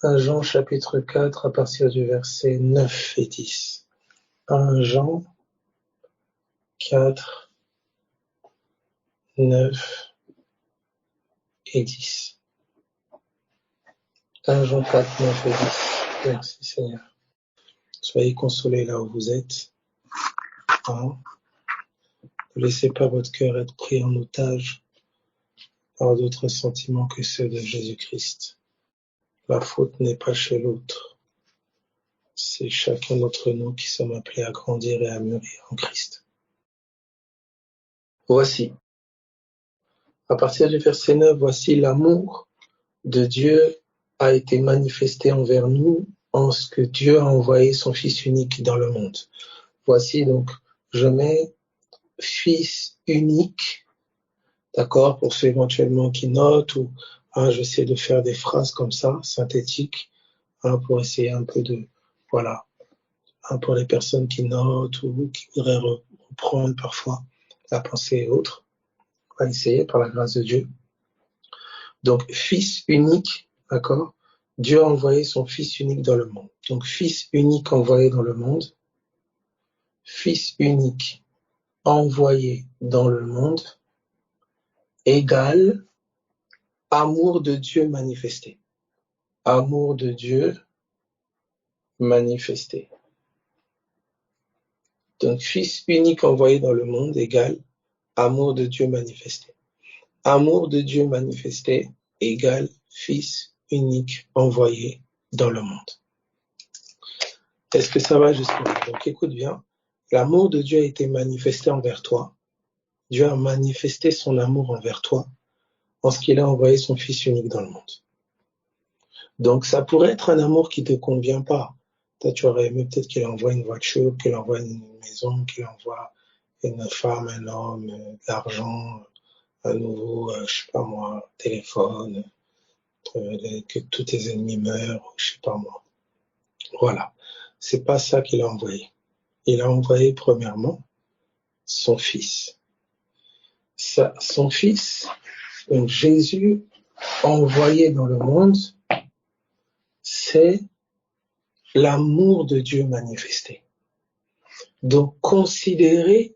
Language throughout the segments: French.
1 Jean chapitre 4 à partir du verset 9 et 10. 1 Jean 4, 9 et 10. 1 Jean 4, 9 et 10. Merci Seigneur. Soyez consolés là où vous êtes. Hein? Ne laissez pas votre cœur être pris en otage par d'autres sentiments que ceux de Jésus-Christ. La faute n'est pas chez l'autre. C'est chacun d'entre nous qui sommes appelés à grandir et à mûrir en Christ. Voici, à partir du verset 9, voici l'amour de Dieu a été manifesté envers nous en ce que Dieu a envoyé son Fils unique dans le monde. Voici donc, je mets Fils unique, d'accord, pour ceux éventuellement qui notent ou j'essaie de faire des phrases comme ça, synthétiques, pour essayer un peu de, voilà, pour les personnes qui notent ou qui voudraient reprendre parfois la pensée et autres. On va essayer par la grâce de Dieu. Donc, Fils unique, d'accord, Dieu a envoyé son Fils unique dans le monde. Donc, Fils unique envoyé dans le monde, Fils unique envoyé dans le monde, égale amour de Dieu manifesté. Amour de Dieu manifesté. Donc, Fils unique envoyé dans le monde égale amour de Dieu manifesté. Amour de Dieu manifesté égale Fils unique envoyé dans le monde. Est-ce que ça va jusque-là? Donc, écoute bien. L'amour de Dieu a été manifesté envers toi. Dieu a manifesté son amour envers toi en ce qu'il a envoyé son Fils unique dans le monde. Donc, ça pourrait être un amour qui ne te convient pas. Toi, tu aurais aimé peut-être qu'il envoie une voiture, qu'il envoie une maison, qu'il envoie une femme, un homme, de l'argent, un nouveau, je sais pas moi, téléphone, que tous tes ennemis meurent, je sais pas moi. Voilà. C'est pas ça qu'il a envoyé. Il a envoyé premièrement son Fils. Son Fils, donc Jésus, envoyé dans le monde, c'est l'amour de Dieu manifesté. Donc, considérer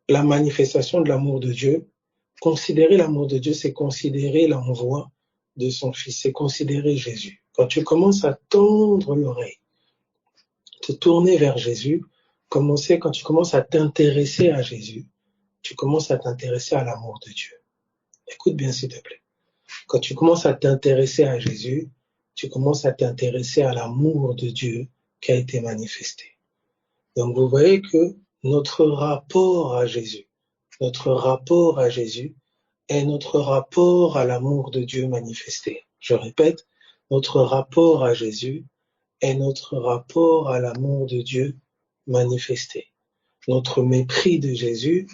la manifestation de l'amour de Dieu, considérer l'amour de Dieu, c'est considérer l'envoi de son Fils, c'est considérer Jésus. Quand tu commences à tendre l'oreille, te tourner vers Jésus, quand tu commences à t'intéresser à Jésus, tu commences à t'intéresser à l'amour de Dieu. Écoute bien s'il te plaît. Quand tu commences à t'intéresser à Jésus, tu commences à t'intéresser à l'amour de Dieu qui a été manifesté. Donc vous voyez que notre rapport à Jésus est notre rapport à l'amour de Dieu manifesté. Je répète, notre rapport à Jésus est notre rapport à l'amour de Dieu manifesté. Notre mépris de Jésus,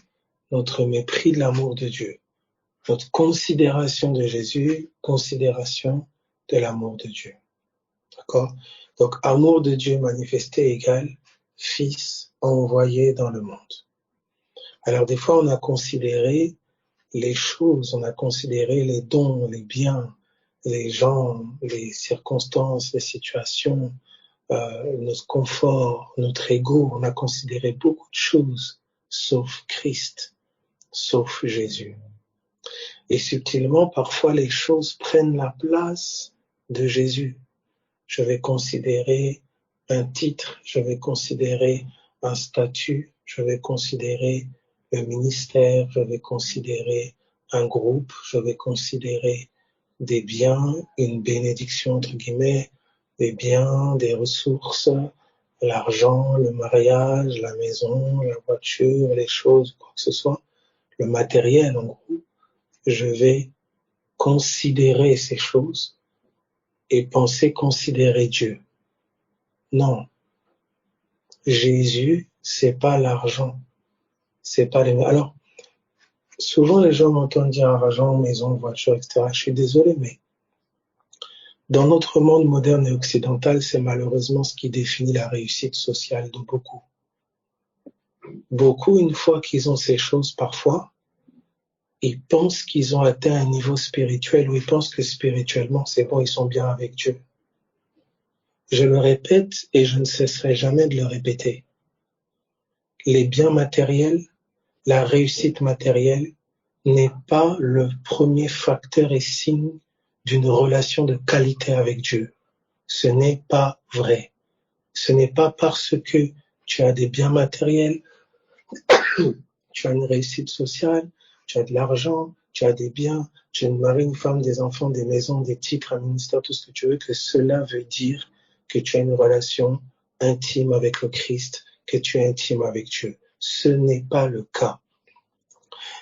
notre mépris de l'amour de Dieu. Notre considération de Jésus, considération de l'amour de Dieu. D'accord? Donc, amour de Dieu manifesté égale Fils envoyé dans le monde. Alors, des fois, on a considéré les choses, on a considéré les dons, les biens, les gens, les circonstances, les situations, notre confort, notre ego, on a considéré beaucoup de choses, sauf Christ, sauf Jésus. Et subtilement, parfois, les choses prennent la place de Jésus. Je vais considérer un titre, je vais considérer un statut, je vais considérer le ministère, je vais considérer un groupe, je vais considérer des biens, une bénédiction entre guillemets, des biens, des ressources, l'argent, le mariage, la maison, la voiture, les choses, quoi que ce soit, le matériel en gros. Je vais considérer ces choses et penser considérer Dieu. Non. Jésus, c'est pas l'argent. C'est pas les... Alors, souvent les gens m'entendent dire argent, maison, voiture, etc. Je suis désolé, mais dans notre monde moderne et occidental, c'est malheureusement ce qui définit la réussite sociale de beaucoup. Beaucoup, une fois qu'ils ont ces choses, parfois, ils pensent qu'ils ont atteint un niveau spirituel où ils pensent que spirituellement, c'est bon, ils sont bien avec Dieu. Je le répète et je ne cesserai jamais de le répéter. Les biens matériels, la réussite matérielle n'est pas le premier facteur et signe d'une relation de qualité avec Dieu. Ce n'est pas vrai. Ce n'est pas parce que tu as des biens matériels, tu as une réussite sociale, tu as de l'argent, tu as des biens, tu as une mari, une femme, des enfants, des maisons, des titres, un ministère, tout ce que tu veux, que cela veut dire que tu as une relation intime avec le Christ, que tu es intime avec Dieu. Ce n'est pas le cas.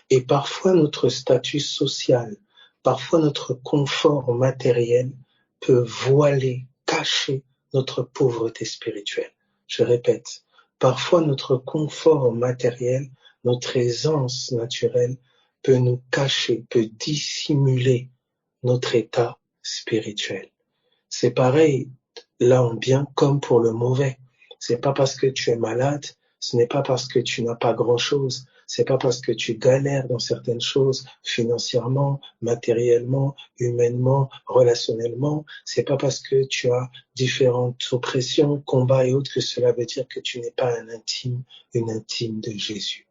Et parfois notre statut social, parfois notre confort matériel peut voiler, cacher notre pauvreté spirituelle. Je répète, parfois notre confort matériel, notre aisance naturelle peut nous cacher, peut dissimuler notre état spirituel. C'est pareil, là en bien comme pour le mauvais. C'est pas parce que tu es malade, ce n'est pas parce que tu n'as pas grand-chose, c'est pas parce que tu galères dans certaines choses financièrement, matériellement, humainement, relationnellement, c'est pas parce que tu as différentes oppressions, combats et autres que cela veut dire que tu n'es pas une intime de Jésus.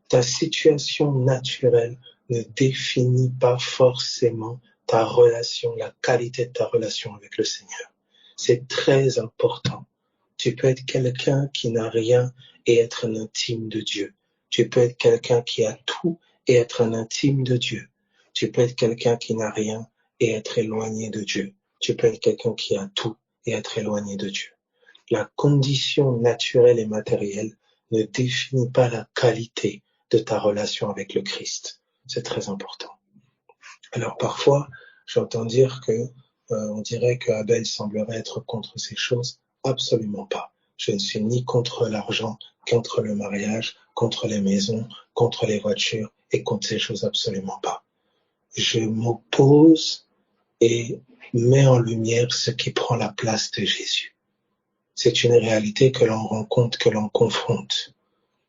Ta situation naturelle ne définit pas forcément ta relation, la qualité de ta relation avec le Seigneur. C'est très important. Tu peux être quelqu'un qui n'a rien et être un intime de Dieu. Tu peux être quelqu'un qui a tout et être un intime de Dieu. Tu peux être quelqu'un qui n'a rien et être éloigné de Dieu. Tu peux être quelqu'un qui a tout et être éloigné de Dieu. La condition naturelle et matérielle ne définit pas la qualité de ta relation avec le Christ. C'est très important. Alors parfois, j'entends dire que on dirait que Abel semblerait être contre ces choses. Absolument pas. Je ne suis ni contre l'argent, contre le mariage, contre les maisons, contre les voitures et contre ces choses absolument pas. Je m'oppose et mets en lumière ce qui prend la place de Jésus. C'est une réalité que l'on rencontre, que l'on confronte.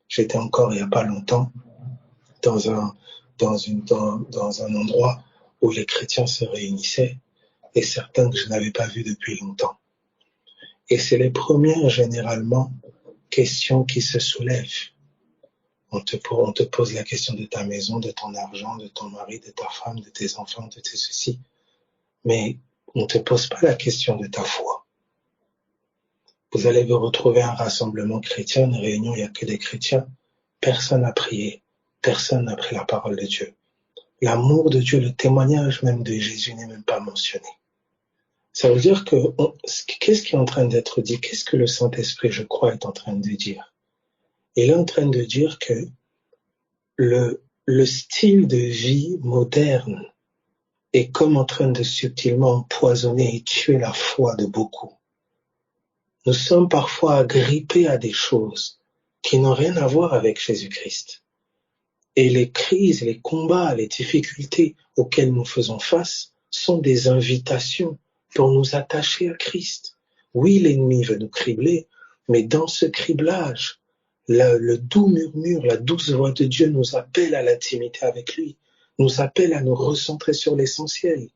J'étais encore il n'y a pas longtemps dans un endroit où les chrétiens se réunissaient et certains que je n'avais pas vus depuis longtemps. Et c'est les premières, généralement, questions qui se soulèvent. On te pose la question de ta maison, de ton argent, de ton mari, de ta femme, de tes enfants, de tes ceci. Mais on ne te pose pas la question de ta foi. Vous allez vous retrouver à un rassemblement chrétien, une réunion, il n'y a que des chrétiens. Personne n'a prié. Personne n'a pris la parole de Dieu. L'amour de Dieu, le témoignage même de Jésus n'est même pas mentionné. Ça veut dire que qu'est-ce qui est en train d'être dit? Qu'est-ce que le Saint-Esprit, je crois, est en train de dire? Il est en train de dire que le style de vie moderne est comme en train de subtilement empoisonner et tuer la foi de beaucoup. Nous sommes parfois agrippés à des choses qui n'ont rien à voir avec Jésus-Christ. Et les crises, les combats, les difficultés auxquelles nous faisons face sont des invitations pour nous attacher à Christ. Oui, l'ennemi veut nous cribler, mais dans ce criblage, le doux murmure, la douce voix de Dieu nous appelle à l'intimité avec lui, nous appelle à nous recentrer sur l'essentiel.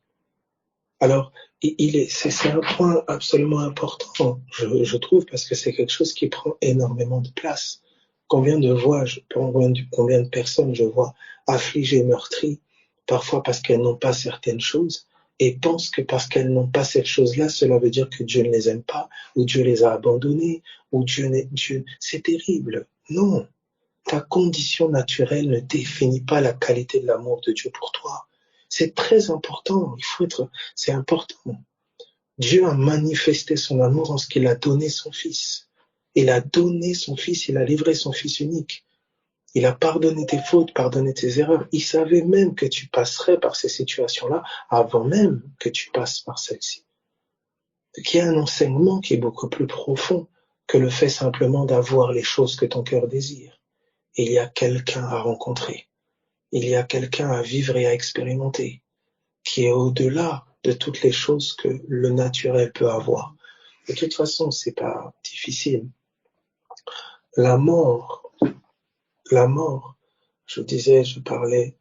Alors, c'est un point absolument important, je trouve, parce que c'est quelque chose qui prend énormément de place. Combien de personnes je vois affligées, meurtries, parfois parce qu'elles n'ont pas certaines choses, et pensent que parce qu'elles n'ont pas cette chose-là, cela veut dire que Dieu ne les aime pas, ou Dieu les a abandonnées, ou Dieu, c'est terrible. Non. Ta condition naturelle ne définit pas la qualité de l'amour de Dieu pour toi. C'est très important. C'est important. Dieu a manifesté son amour en ce qu'il a donné son Fils. Il a donné son Fils, il a livré son Fils unique. Il a pardonné tes fautes, pardonné tes erreurs. Il savait même que tu passerais par ces situations-là avant même que tu passes par celles-ci. Il y a un enseignement qui est beaucoup plus profond que le fait simplement d'avoir les choses que ton cœur désire. Il y a quelqu'un à rencontrer. Il y a quelqu'un à vivre et à expérimenter, qui est au-delà de toutes les choses que le naturel peut avoir. De toute façon, c'est pas difficile. La mort, je disais, j'en parlais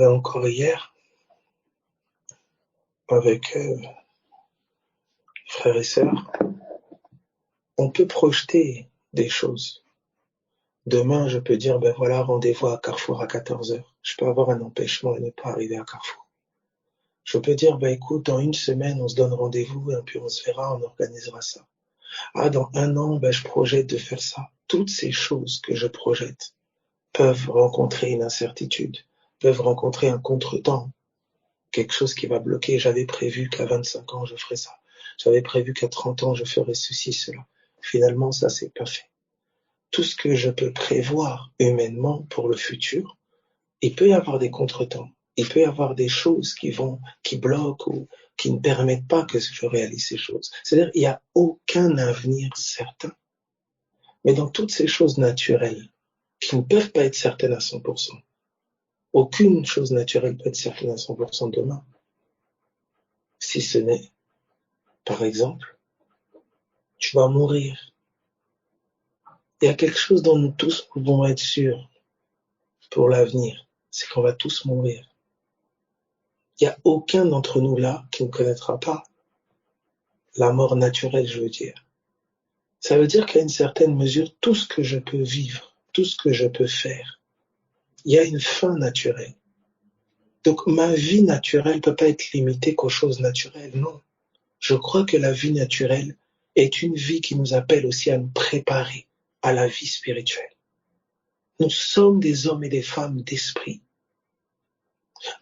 encore hier avec frère frères et sœurs, on peut projeter des choses. Demain, je peux dire, ben voilà, rendez-vous à Carrefour à 14 heures. Je peux avoir un empêchement et ne pas arriver à Carrefour. Je peux dire, ben écoute, dans une semaine, on se donne rendez-vous et puis on se verra, on organisera ça. Ah, dans un an, ben je projette de faire ça. Toutes ces choses que je projette peuvent rencontrer une incertitude, peuvent rencontrer un contretemps, quelque chose qui va bloquer. J'avais prévu qu'à 25 ans, je ferais ça. J'avais prévu qu'à 30 ans, je ferais ceci, cela. Finalement, ça, c'est pas fait. Tout ce que je peux prévoir humainement pour le futur, il peut y avoir des contretemps. Il peut y avoir des choses qui bloquent ou qui ne permettent pas que je réalise ces choses. C'est-à-dire, il n'y a aucun avenir certain. Mais dans toutes ces choses naturelles, qui ne peuvent pas être certaines à 100%, aucune chose naturelle peut être certaine à 100% demain. Si ce n'est, par exemple, tu vas mourir. Il y a quelque chose dont nous tous pouvons être sûrs pour l'avenir, c'est qu'on va tous mourir. Il n'y a aucun d'entre nous là qui ne connaîtra pas la mort naturelle, je veux dire. Ça veut dire qu'à une certaine mesure, tout ce que je peux vivre, tout ce que je peux faire, il y a une fin naturelle. Donc ma vie naturelle ne peut pas être limitée qu'aux choses naturelles, non. Je crois que la vie naturelle est une vie qui nous appelle aussi à nous préparer à la vie spirituelle. Nous sommes des hommes et des femmes d'esprit.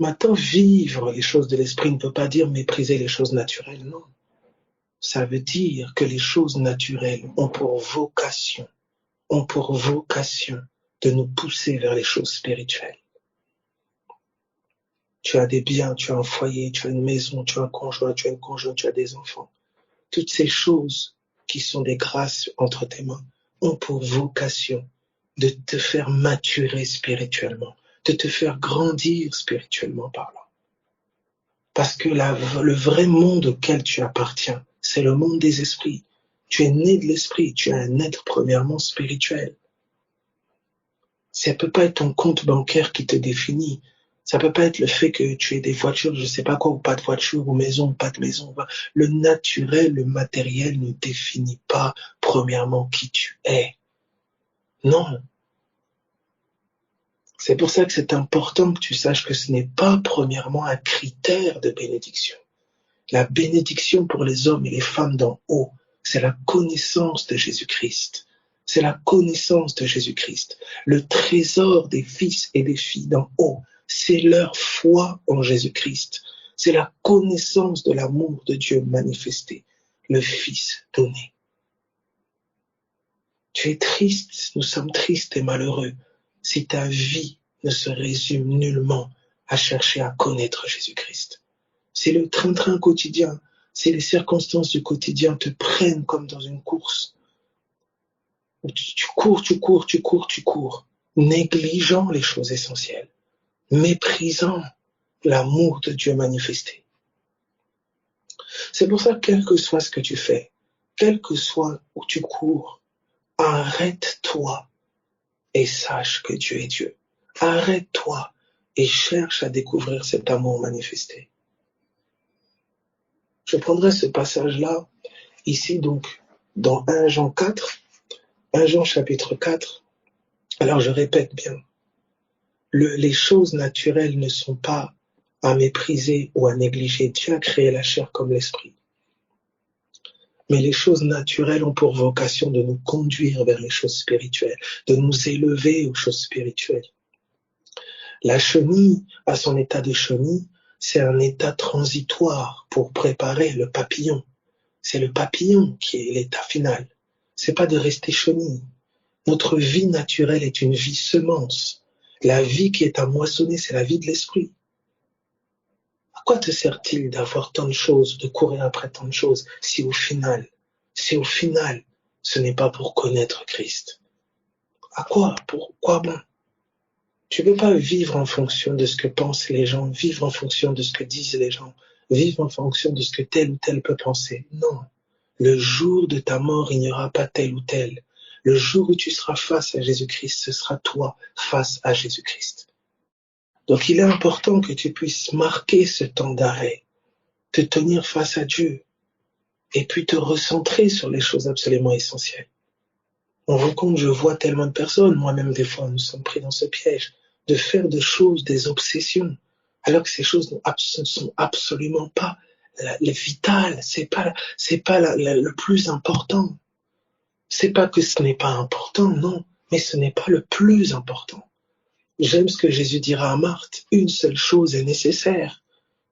Maintenant, vivre les choses de l'esprit ne peut pas dire mépriser les choses naturelles, non. Ça veut dire que les choses naturelles ont pour vocation de nous pousser vers les choses spirituelles. Tu as des biens, tu as un foyer, tu as une maison, tu as un conjoint, tu as une conjointe, tu as des enfants. Toutes ces choses qui sont des grâces entre tes mains ont pour vocation de te faire maturer spirituellement, de te faire grandir spirituellement parlant. Parce que le vrai monde auquel tu appartiens, c'est le monde des esprits. Tu es né de l'esprit, tu es un être premièrement spirituel. Ça peut pas être ton compte bancaire qui te définit. Ça peut pas être le fait que tu aies des voitures, je sais pas quoi, ou pas de voiture, ou maison, ou pas de maison. Le naturel, le matériel ne définit pas premièrement qui tu es. Non. C'est pour ça que c'est important que tu saches que ce n'est pas premièrement un critère de bénédiction. La bénédiction pour les hommes et les femmes d'en haut, c'est la connaissance de Jésus-Christ. C'est la connaissance de Jésus-Christ. Le trésor des fils et des filles d'en haut, c'est leur foi en Jésus-Christ. C'est la connaissance de l'amour de Dieu manifesté, le Fils donné. Tu es triste, nous sommes tristes et malheureux si ta vie ne se résume nullement à chercher à connaître Jésus-Christ. Si le train-train quotidien, si les circonstances du quotidien te prennent comme dans une course, où tu cours, négligeant les choses essentielles, méprisant l'amour de Dieu manifesté. C'est pour ça que quel que soit ce que tu fais, quel que soit où tu cours, arrête-toi et sache que Dieu est Dieu. Arrête-toi et cherche à découvrir cet amour manifesté. Je prendrai ce passage-là, ici donc, dans 1 Jean 4, 1 Jean chapitre 4. Alors je répète bien, les choses naturelles ne sont pas à mépriser ou à négliger. Dieu a créé la chair comme l'esprit. Mais les choses naturelles ont pour vocation de nous conduire vers les choses spirituelles, de nous élever aux choses spirituelles. La chenille, à son état de chenille, c'est un état transitoire pour préparer le papillon. C'est le papillon qui est l'état final. C'est pas de rester chenille. Notre vie naturelle est une vie semence. La vie qui est à moissonner, c'est la vie de l'esprit. À quoi te sert-il d'avoir tant de choses, de courir après tant de choses, si au final, ce n'est pas pour connaître Christ? À quoi? Pourquoi bon? Tu ne peux pas vivre en fonction de ce que pensent les gens, vivre en fonction de ce que disent les gens, vivre en fonction de ce que tel ou tel peut penser. Non. Le jour de ta mort, il n'y aura pas tel ou tel. Le jour où tu seras face à Jésus-Christ, ce sera toi face à Jésus-Christ. Donc il est important que tu puisses marquer ce temps d'arrêt, te tenir face à Dieu, et puis te recentrer sur les choses absolument essentielles. On rencontre, je vois tellement de personnes, moi-même des fois nous sommes pris dans ce piège, de faire des choses, des obsessions, alors que ces choses ne sont absolument pas les vitales, c'est pas le plus important. C'est pas que ce n'est pas important, non, mais ce n'est pas le plus important. J'aime ce que Jésus dira à Marthe, une seule chose est nécessaire,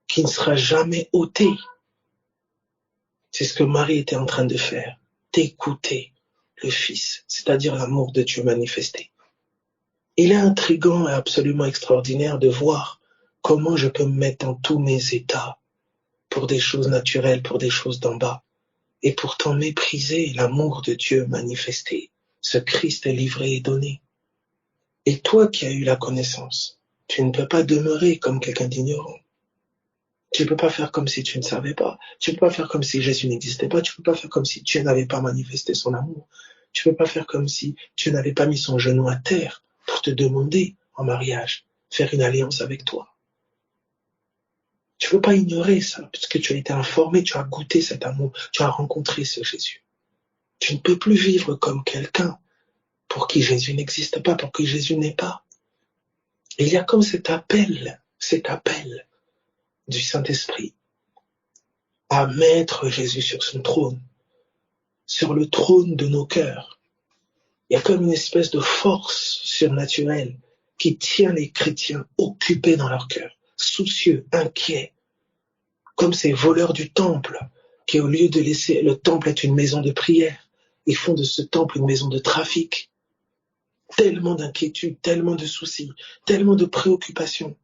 qui ne sera jamais ôtée. C'est ce que Marie était en train de faire, d'écouter le Fils, c'est-à-dire l'amour de Dieu manifesté. Il est intriguant et absolument extraordinaire de voir comment je peux me mettre dans tous mes états pour des choses naturelles, pour des choses d'en bas, et pourtant mépriser l'amour de Dieu manifesté. Ce Christ est livré et donné. Et toi qui as eu la connaissance, tu ne peux pas demeurer comme quelqu'un d'ignorant. Tu ne peux pas faire comme si tu ne savais pas. Tu ne peux pas faire comme si Jésus n'existait pas. Tu ne peux pas faire comme si Dieu n'avait pas manifesté son amour. Tu ne peux pas faire comme si Dieu n'avait pas mis son genou à terre pour te demander en mariage, faire une alliance avec toi. Tu ne peux pas ignorer ça, puisque tu as été informé, tu as goûté cet amour, tu as rencontré ce Jésus. Tu ne peux plus vivre comme quelqu'un pour qui Jésus n'existe pas, pour qui Jésus n'est pas. Il y a comme cet appel du Saint-Esprit à mettre Jésus sur son trône, sur le trône de nos cœurs. Il y a comme une espèce de force surnaturelle qui tient les chrétiens occupés dans leur cœur, soucieux, inquiets, comme ces voleurs du temple qui, au lieu de laisser le temple être une maison de prière, ils font de ce temple une maison de trafic. Tellement d'inquiétudes, tellement de soucis, tellement de préoccupations,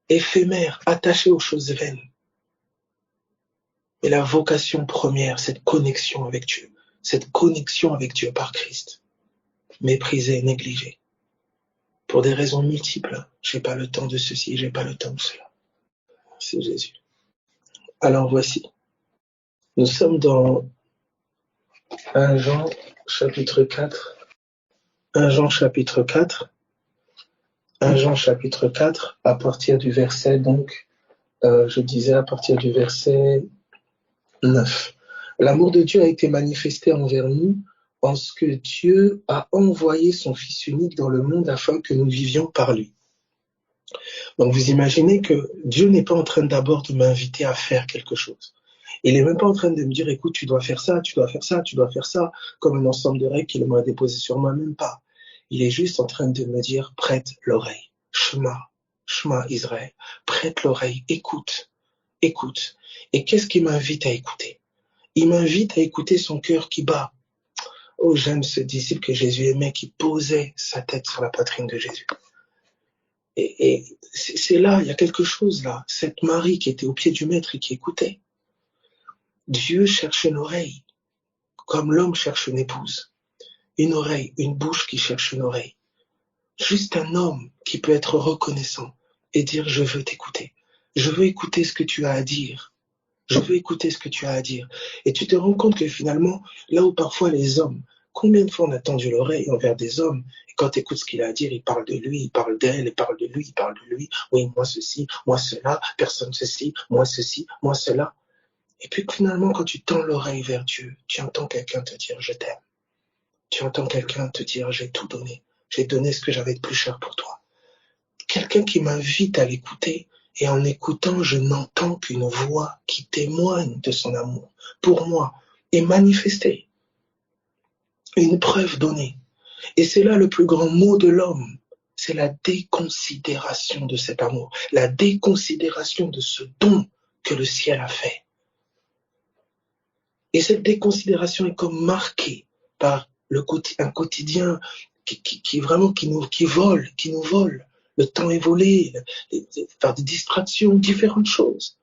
éphémères, attachées aux choses vaines. Mais la vocation première, cette connexion avec Dieu par Christ, méprisée, négligée. Pour des raisons multiples, j'ai pas le temps de ceci, j'ai pas le temps de cela. C'est Jésus. Alors voici, nous sommes dans 1 Jean chapitre 4. 1 Jean chapitre 4. 1 Jean chapitre 4, à partir du verset, donc, je disais à partir du verset 9. L'amour de Dieu a été manifesté envers nous en ce que Dieu a envoyé son Fils unique dans le monde afin que nous vivions par lui. Donc vous imaginez que Dieu n'est pas en train d'abord de m'inviter à faire quelque chose. Il n'est même pas en train de me dire, écoute, tu dois faire ça, tu dois faire ça, tu dois faire ça, comme un ensemble de règles qu'il m'a déposé sur moi, même pas. Il est juste en train de me dire, prête l'oreille, Shema Israël, prête l'oreille, écoute. Et qu'est-ce qu'il m'invite à écouter? Il m'invite à écouter son cœur qui bat. Oh, j'aime ce disciple que Jésus aimait, qui posait sa tête sur la poitrine de Jésus. Et c'est là, il y a quelque chose là. Cette Marie qui était au pied du maître et qui écoutait. Dieu cherche une oreille, comme l'homme cherche une épouse. Une oreille, une bouche qui cherche une oreille. Juste un homme qui peut être reconnaissant et dire, je veux t'écouter. Je veux écouter ce que tu as à dire. Je veux écouter ce que tu as à dire. Et tu te rends compte que finalement, là où parfois les hommes, combien de fois on a tendu l'oreille envers des hommes, et quand tu écoutes ce qu'il a à dire, il parle de lui, il parle d'elle, il parle de lui, il parle de lui. Oui, moi ceci, moi cela, personne ceci, moi cela. Et puis finalement, quand tu tends l'oreille vers Dieu, tu entends quelqu'un te dire, je t'aime. Tu entends quelqu'un te dire, j'ai tout donné. J'ai donné ce que j'avais de plus cher pour toi. Quelqu'un qui m'invite à l'écouter. Et en écoutant, je n'entends qu'une voix qui témoigne de son amour pour moi et manifestée. Une preuve donnée. Et c'est là le plus grand mot de l'homme. C'est la déconsidération de cet amour. La déconsidération de ce don que le ciel a fait. Et cette déconsidération est comme marquée par un quotidien qui nous vole. Le temps est volé par des distractions, différentes choses.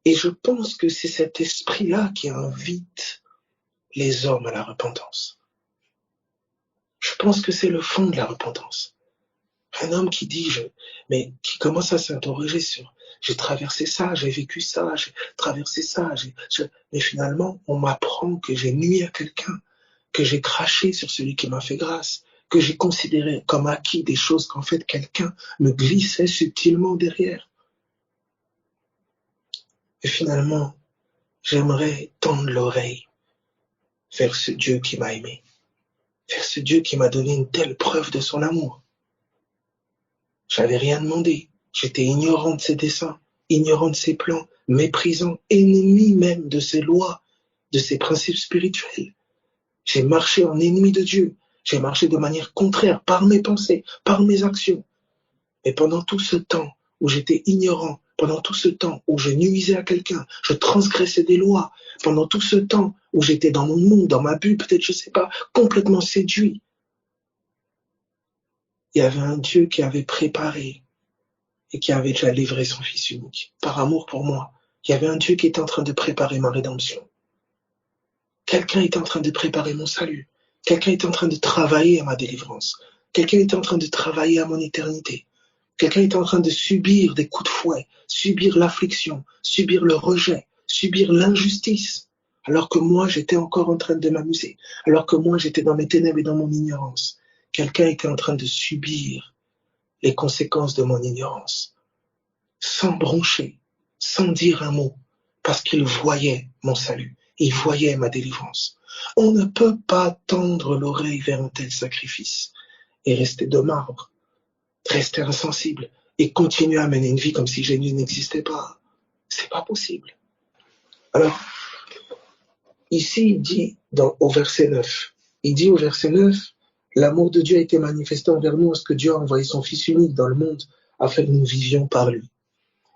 Et je pense que c'est cet esprit-là qui invite les hommes à la repentance. Je pense que c'est le fond de la repentance. Un homme qui dit, mais qui commence à s'interroger sur, j'ai traversé ça, j'ai vécu ça, j'ai traversé ça, mais finalement, on m'apprend que j'ai nui à quelqu'un, que j'ai craché sur celui qui m'a fait grâce, que j'ai considéré comme acquis des choses qu'en fait quelqu'un me glissait subtilement derrière. Et finalement, J'aimerais tendre l'oreille vers ce Dieu qui m'a aimé, vers ce Dieu qui m'a donné une telle preuve de son amour. J'avais rien demandé. J'étais ignorant de ses desseins, ignorant de ses plans, méprisant, ennemi même de ses lois, de ses principes spirituels. J'ai marché en ennemi de Dieu. J'ai marché de manière contraire par mes pensées, par mes actions. Et pendant tout ce temps où j'étais ignorant, pendant tout ce temps où je nuisais à quelqu'un, je transgressais des lois, pendant tout ce temps où j'étais dans mon monde, dans ma bulle, peut-être, je sais pas, complètement séduit, il y avait un Dieu qui avait préparé et qui avait déjà livré son Fils unique, par amour pour moi. Il y avait un Dieu qui était en train de préparer ma rédemption. Quelqu'un était en train de préparer mon salut. Quelqu'un était en train de travailler à ma délivrance. Quelqu'un était en train de travailler à mon éternité. Quelqu'un était en train de subir des coups de fouet, subir l'affliction, subir le rejet, subir l'injustice, alors que moi j'étais encore en train de m'amuser, alors que moi j'étais dans mes ténèbres et dans mon ignorance. Quelqu'un était en train de subir les conséquences de mon ignorance, sans broncher, sans dire un mot, parce qu'il voyait mon salut, il voyait ma délivrance. On ne peut pas tendre l'oreille vers un tel sacrifice et rester de marbre, rester insensible et continuer à mener une vie comme si Jésus n'existait pas. C'est pas possible. Alors, ici, il dit au verset 9, l'amour de Dieu a été manifesté envers nous parce que Dieu a envoyé son Fils unique dans le monde afin que nous vivions par lui.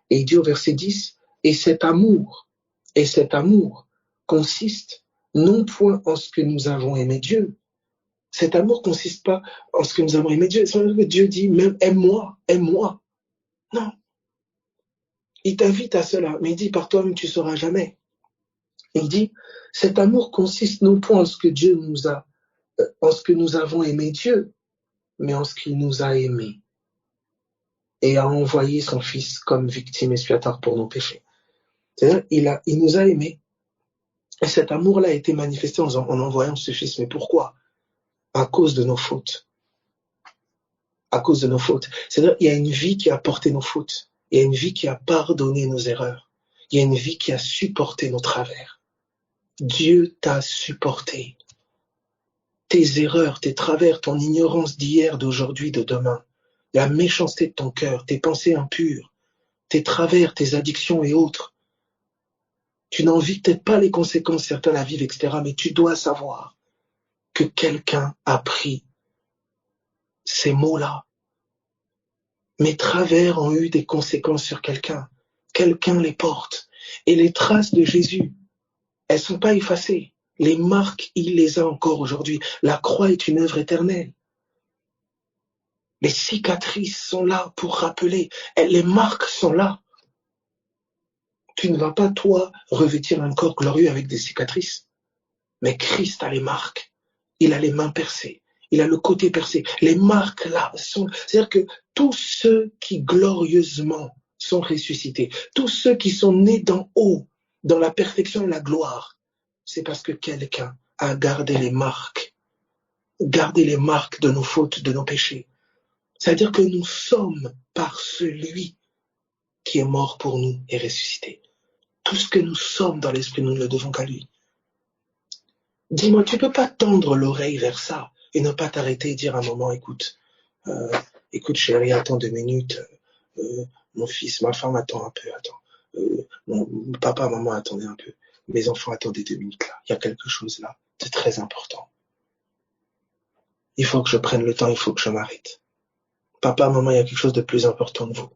Et il dit au verset 10, et cet amour consiste non point en ce que nous avons aimé Dieu. Cet amour consiste pas en ce que nous avons aimé Dieu. C'est vrai que Dieu dit même aime-moi. Non. Il t'invite à cela, mais il dit par toi-même tu ne sauras jamais. Il dit cet amour consiste non point en ce que en ce que nous avons aimé Dieu, mais en ce qu'il nous a aimés et a envoyé son Fils comme victime expiatoire pour nos péchés. C'est-à-dire, il nous a aimés. Et cet amour-là a été manifesté en envoyant ce Fils. Mais pourquoi? À cause de nos fautes. À cause de nos fautes. C'est-à-dire, il y a une vie qui a porté nos fautes. Il y a une vie qui a pardonné nos erreurs. Il y a une vie qui a supporté nos travers. Dieu t'a supporté. Tes erreurs, tes travers, ton ignorance d'hier, d'aujourd'hui, de demain, la méchanceté de ton cœur, tes pensées impures, tes travers, tes addictions et autres. Tu n'en vis peut-être pas les conséquences, certains la vivent, etc. Mais tu dois savoir que quelqu'un a pris ces mots-là. Mes travers ont eu des conséquences sur quelqu'un. Quelqu'un les porte. Et les traces de Jésus, elles sont pas effacées. Les marques, il les a encore aujourd'hui. La croix est une œuvre éternelle. Les cicatrices sont là pour rappeler. Les marques sont là. Tu ne vas pas, toi, revêtir un corps glorieux avec des cicatrices. Mais Christ a les marques. Il a les mains percées. Il a le côté percé. Les marques là sont... C'est-à-dire que tous ceux qui glorieusement sont ressuscités, tous ceux qui sont nés d'en haut, dans la perfection et la gloire, c'est parce que quelqu'un a gardé les marques de nos fautes, de nos péchés. C'est-à-dire que nous sommes par celui qui est mort pour nous et ressuscité. Tout ce que nous sommes dans l'esprit, nous ne le devons qu'à lui. Dis-moi, tu peux pas tendre l'oreille vers ça et ne pas t'arrêter et dire un moment, écoute chérie, attends 2 minutes, mon fils, ma femme attend un peu, mon papa, maman, attendez un peu, mes enfants attendez 2 minutes là, il y a quelque chose là de très important. Il faut que je prenne le temps, il faut que je m'arrête. Papa, maman, il y a quelque chose de plus important que vous.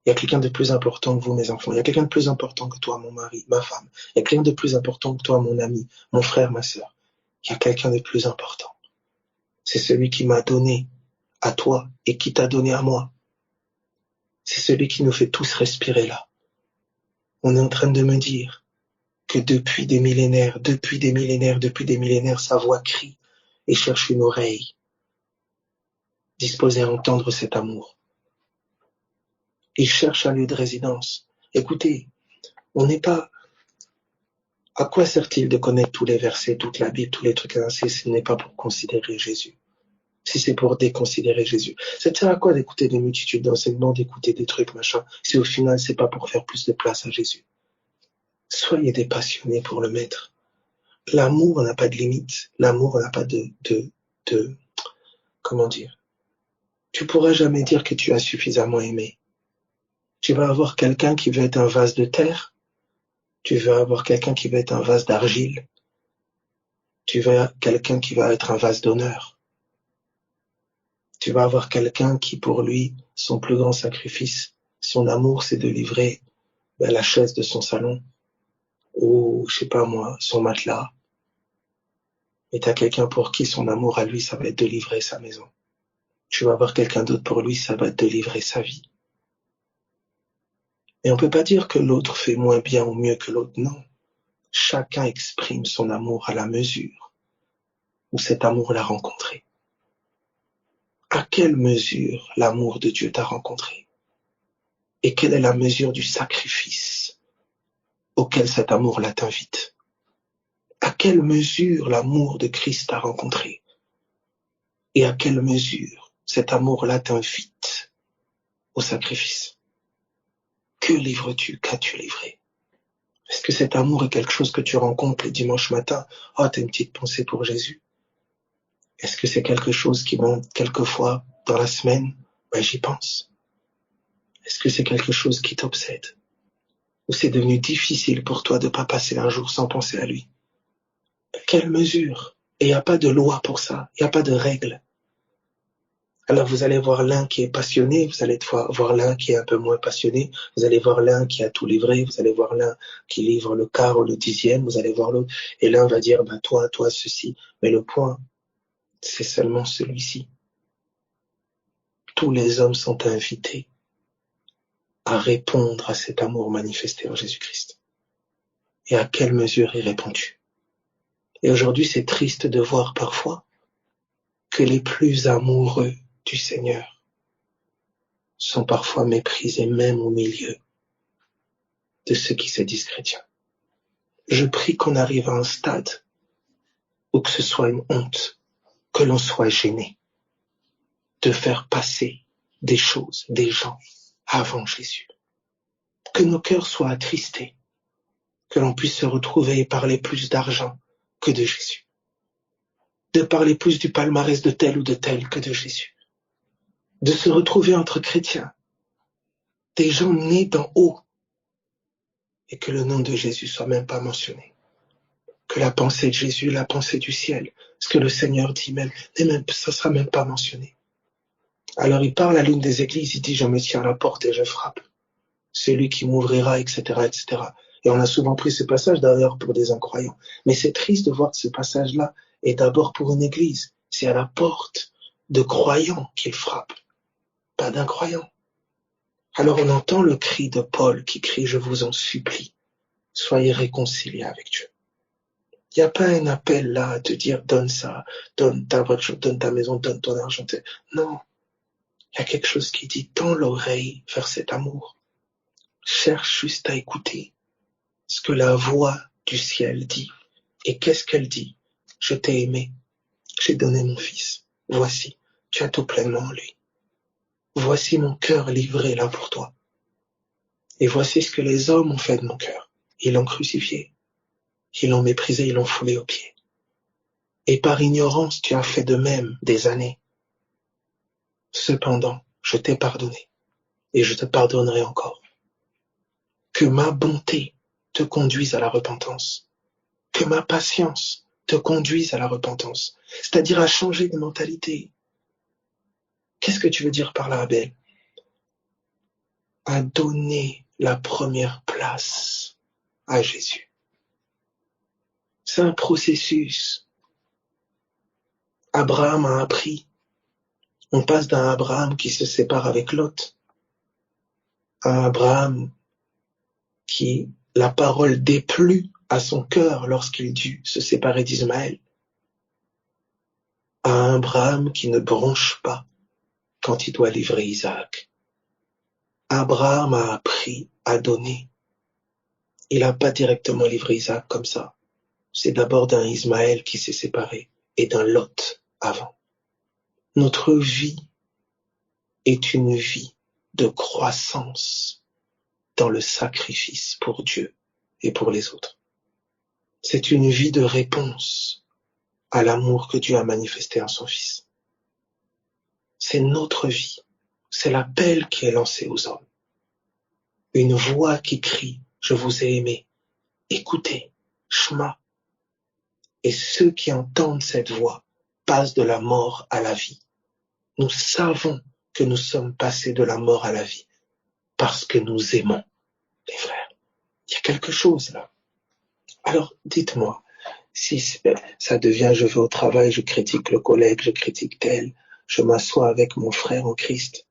Il y a quelqu'un de plus important que vous, mes enfants. Il y a quelqu'un de plus important que toi, mon mari, ma femme. Il y a quelqu'un de plus important que toi, mon ami, mon frère, ma sœur. Il y a quelqu'un de plus important. C'est celui qui m'a donné à toi et qui t'a donné à moi. C'est celui qui nous fait tous respirer là. On est en train de me dire que depuis des millénaires, sa voix crie et cherche une oreille disposée à entendre cet amour. Il cherche un lieu de résidence. Écoutez, on n'est pas... À quoi sert-il de connaître tous les versets, toute la Bible, tous les trucs ainsi, si ce n'est pas pour considérer Jésus? Si c'est pour déconsidérer Jésus. Ça te sert à quoi d'écouter des multitudes d'enseignements, d'écouter des trucs, machin, si au final, c'est pas pour faire plus de place à Jésus? Soyez des passionnés pour le Maître. L'amour n'a pas de limite. L'amour n'a pas comment dire? Tu pourras jamais dire que tu as suffisamment aimé. Tu vas avoir quelqu'un qui veut être un vase de terre. Tu vas avoir quelqu'un qui va être un vase d'argile. Tu vas avoir quelqu'un qui va être un vase d'honneur. Tu vas avoir quelqu'un qui, pour lui, son plus grand sacrifice, son amour, c'est de livrer la chaise de son salon ou, je sais pas moi, son matelas. Et t'as quelqu'un pour qui son amour à lui, ça va être de livrer sa maison. Tu vas avoir quelqu'un d'autre pour lui, ça va être de livrer sa vie. Et on peut pas dire que l'autre fait moins bien ou mieux que l'autre, non. Chacun exprime son amour à la mesure où cet amour l'a rencontré. À quelle mesure l'amour de Dieu t'a rencontré? Et quelle est la mesure du sacrifice auquel cet amour-là t'invite? À quelle mesure l'amour de Christ t'a rencontré? Et à quelle mesure cet amour-là t'invite au sacrifice? Que livres-tu? Qu'as-tu livré? Est-ce que cet amour est quelque chose que tu rencontres le dimanche matin? Oh, t'as une petite pensée pour Jésus. Est-ce que c'est quelque chose qui monte quelquefois dans la semaine? J'y pense. Est-ce que c'est quelque chose qui t'obsède? Ou c'est devenu difficile pour toi de ne pas passer un jour sans penser à lui? Quelle mesure? Et il n'y a pas de loi pour ça. Il n'y a pas de règle. Alors vous allez voir l'un qui est passionné, vous allez voir l'un qui est un peu moins passionné, vous allez voir l'un qui a tout livré, vous allez voir l'un qui livre le quart ou le dixième, vous allez voir l'autre, et l'un va dire, toi, ceci. Mais le point, c'est seulement celui-ci. Tous les hommes sont invités à répondre à cet amour manifesté en Jésus-Christ. Et à quelle mesure y réponds-tu? Et aujourd'hui, c'est triste de voir parfois que les plus amoureux du Seigneur sont parfois méprisés même au milieu de ceux qui se disent chrétiens. Je prie qu'on arrive à un stade où que ce soit une honte, que l'on soit gêné de faire passer des choses, des gens avant Jésus. Que nos cœurs soient attristés, que l'on puisse se retrouver et parler plus d'argent que de Jésus. De parler plus du palmarès de tel ou de tel que de Jésus. De se retrouver entre chrétiens, des gens nés d'en haut, et que le nom de Jésus soit même pas mentionné. Que la pensée de Jésus, la pensée du ciel, ce que le Seigneur dit même, ça sera même pas mentionné. Alors il parle à l'une des églises, il dit, je me tiens à la porte et je frappe. Celui qui m'ouvrira, etc., etc. Et on a souvent pris ce passage d'ailleurs pour des incroyants. Mais c'est triste de voir que ce passage-là est d'abord pour une église. C'est à la porte de croyants qu'il frappe, pas d'incroyants. Alors on entend le cri de Paul qui crie, je vous en supplie, soyez réconciliés avec Dieu. Il n'y a pas un appel là à te dire, donne ça, donne ta voiture, donne ta maison, donne ton argent. Non, il y a quelque chose qui dit, tends l'oreille vers cet amour. Cherche juste à écouter ce que la voix du ciel dit. Et qu'est-ce qu'elle dit? Je t'ai aimé, j'ai donné mon fils. Voici, tu as tout pleinement en lui. Voici mon cœur livré là pour toi. Et voici ce que les hommes ont fait de mon cœur. Ils l'ont crucifié, ils l'ont méprisé, ils l'ont foulé aux pieds. Et par ignorance, tu as fait de même des années. Cependant, je t'ai pardonné et je te pardonnerai encore. Que ma bonté te conduise à la repentance. Que ma patience te conduise à la repentance. C'est-à-dire à changer de mentalité. Qu'est-ce que tu veux dire par là, Abel? À donner la première place à Jésus. C'est un processus. Abraham a appris. On passe d'un Abraham qui se sépare avec Lot à Abraham qui, la parole déplut à son cœur lorsqu'il dut se séparer d'Ismaël, à Abraham qui ne bronche pas quand il doit livrer Isaac. Abraham a appris à donner. Il n'a pas directement livré Isaac comme ça. C'est d'abord d'un Ismaël qui s'est séparé et d'un Lot avant. Notre vie est une vie de croissance dans le sacrifice pour Dieu. et pour les autres. C'est une vie de réponse à l'amour que Dieu a manifesté en son Fils. C'est notre vie. C'est l'appel qui est lancé aux hommes. Une voix qui crie, je vous ai aimé. Écoutez, Shema. Et ceux qui entendent cette voix passent de la mort à la vie. Nous savons que nous sommes passés de la mort à la vie parce que nous aimons, les frères. Il y a quelque chose là. Alors, dites-moi, si ça devient je vais au travail, je critique le collègue, je critique tel, je m'assois avec mon frère en Christ,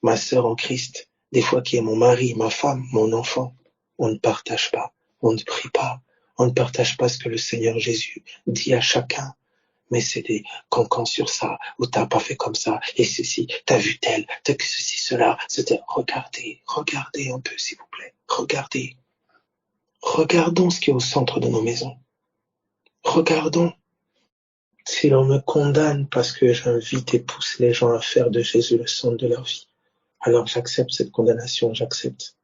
ma sœur en Christ, des fois qui est mon mari, ma femme, mon enfant, on ne partage pas, on ne prie pas, on ne partage pas ce que le Seigneur Jésus dit à chacun. Mais c'est des cancans sur ça, ou t'as pas fait comme ça, et ceci, t'as vu tel, t'as que ceci, cela, c'était, regardez un peu s'il vous plaît, regardons ce qui est au centre de nos maisons, regardons. Si l'on me condamne parce que j'invite et pousse les gens à faire de Jésus le centre de leur vie, alors j'accepte cette condamnation, j'accepte.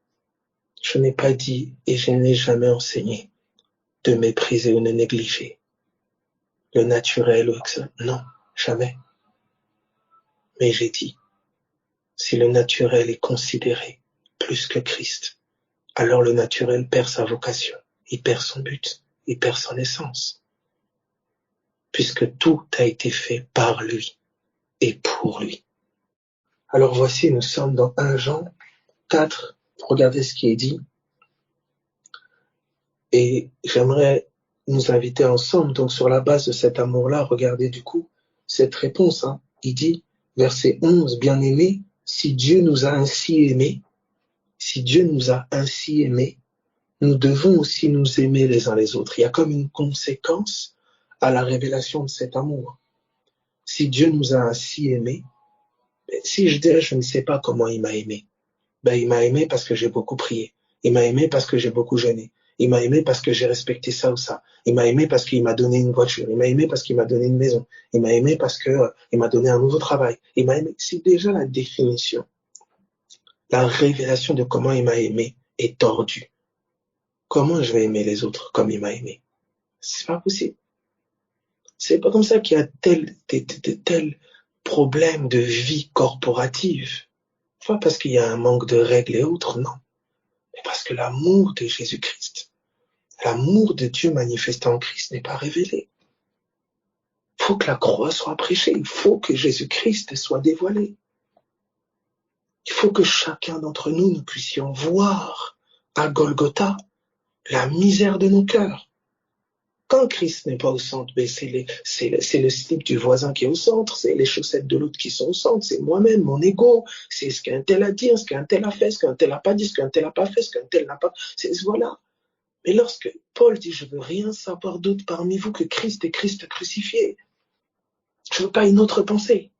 Je n'ai pas dit et je n'ai jamais enseigné de mépriser ou de négliger le naturel ou ça. Non, jamais. Mais j'ai dit, si le naturel est considéré plus que Christ, alors le naturel perd sa vocation, il perd son but, il perd son essence. Puisque tout a été fait par lui et pour lui. Alors voici, nous sommes dans 1 Jean 4, regardez ce qui est dit. Et j'aimerais nous inviter ensemble, donc sur la base de cet amour-là, regardez du coup cette réponse. Il dit, verset 11, bien-aimés, si Dieu nous a ainsi aimés, nous devons aussi nous aimer les uns les autres. Il y a comme une conséquence à la révélation de cet amour. Si Dieu nous a ainsi aimés, si je dirais je ne sais pas comment il m'a aimé, il m'a aimé parce que j'ai beaucoup prié. Il m'a aimé parce que j'ai beaucoup jeûné. Il m'a aimé parce que j'ai respecté ça ou ça. Il m'a aimé parce qu'il m'a donné une voiture. Il m'a aimé parce qu'il m'a donné une maison. Il m'a aimé parce que il m'a donné un nouveau travail. Il m'a aimé. C'est déjà la définition. La révélation de comment il m'a aimé est tordue. Comment je vais aimer les autres comme il m'a aimé? C'est pas possible. C'est pas comme ça qu'il y a tel problème de vie corporative. Pas parce qu'il y a un manque de règles et autres, non. Mais parce que l'amour de Jésus-Christ, l'amour de Dieu manifesté en Christ n'est pas révélé. Il faut que la croix soit prêchée, il faut que Jésus-Christ soit dévoilé. Il faut que chacun d'entre nous puissions voir à Golgotha la misère de nos cœurs. Quand Christ n'est pas au centre, c'est le slip du voisin qui est au centre, c'est les chaussettes de l'autre qui sont au centre, c'est moi-même, mon ego, c'est ce qu'un tel a dit, ce qu'un tel a fait, ce qu'un tel n'a pas dit, ce qu'un tel n'a pas fait, ce qu'un tel n'a pas... Voilà. Mais lorsque Paul dit « Je veux rien savoir d'autre parmi vous que Christ et Christ crucifié », je veux pas une autre pensée.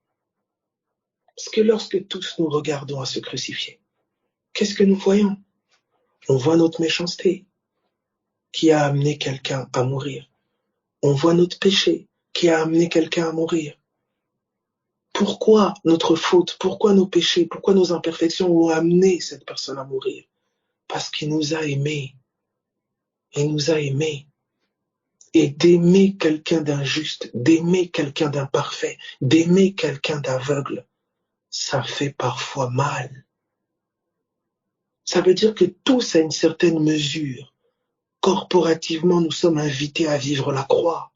Parce que lorsque tous nous regardons à se crucifier, qu'est-ce que nous voyons? On voit notre méchanceté qui a amené quelqu'un à mourir. On voit notre péché qui a amené quelqu'un à mourir. Pourquoi notre faute, pourquoi nos péchés, pourquoi nos imperfections ont amené cette personne à mourir? Parce qu'il nous a aimés. Il nous a aimés. Et d'aimer quelqu'un d'injuste, d'aimer quelqu'un d'imparfait, d'aimer quelqu'un d'aveugle, ça fait parfois mal. Ça veut dire que tous, à une certaine mesure, corporativement, nous sommes invités à vivre la croix.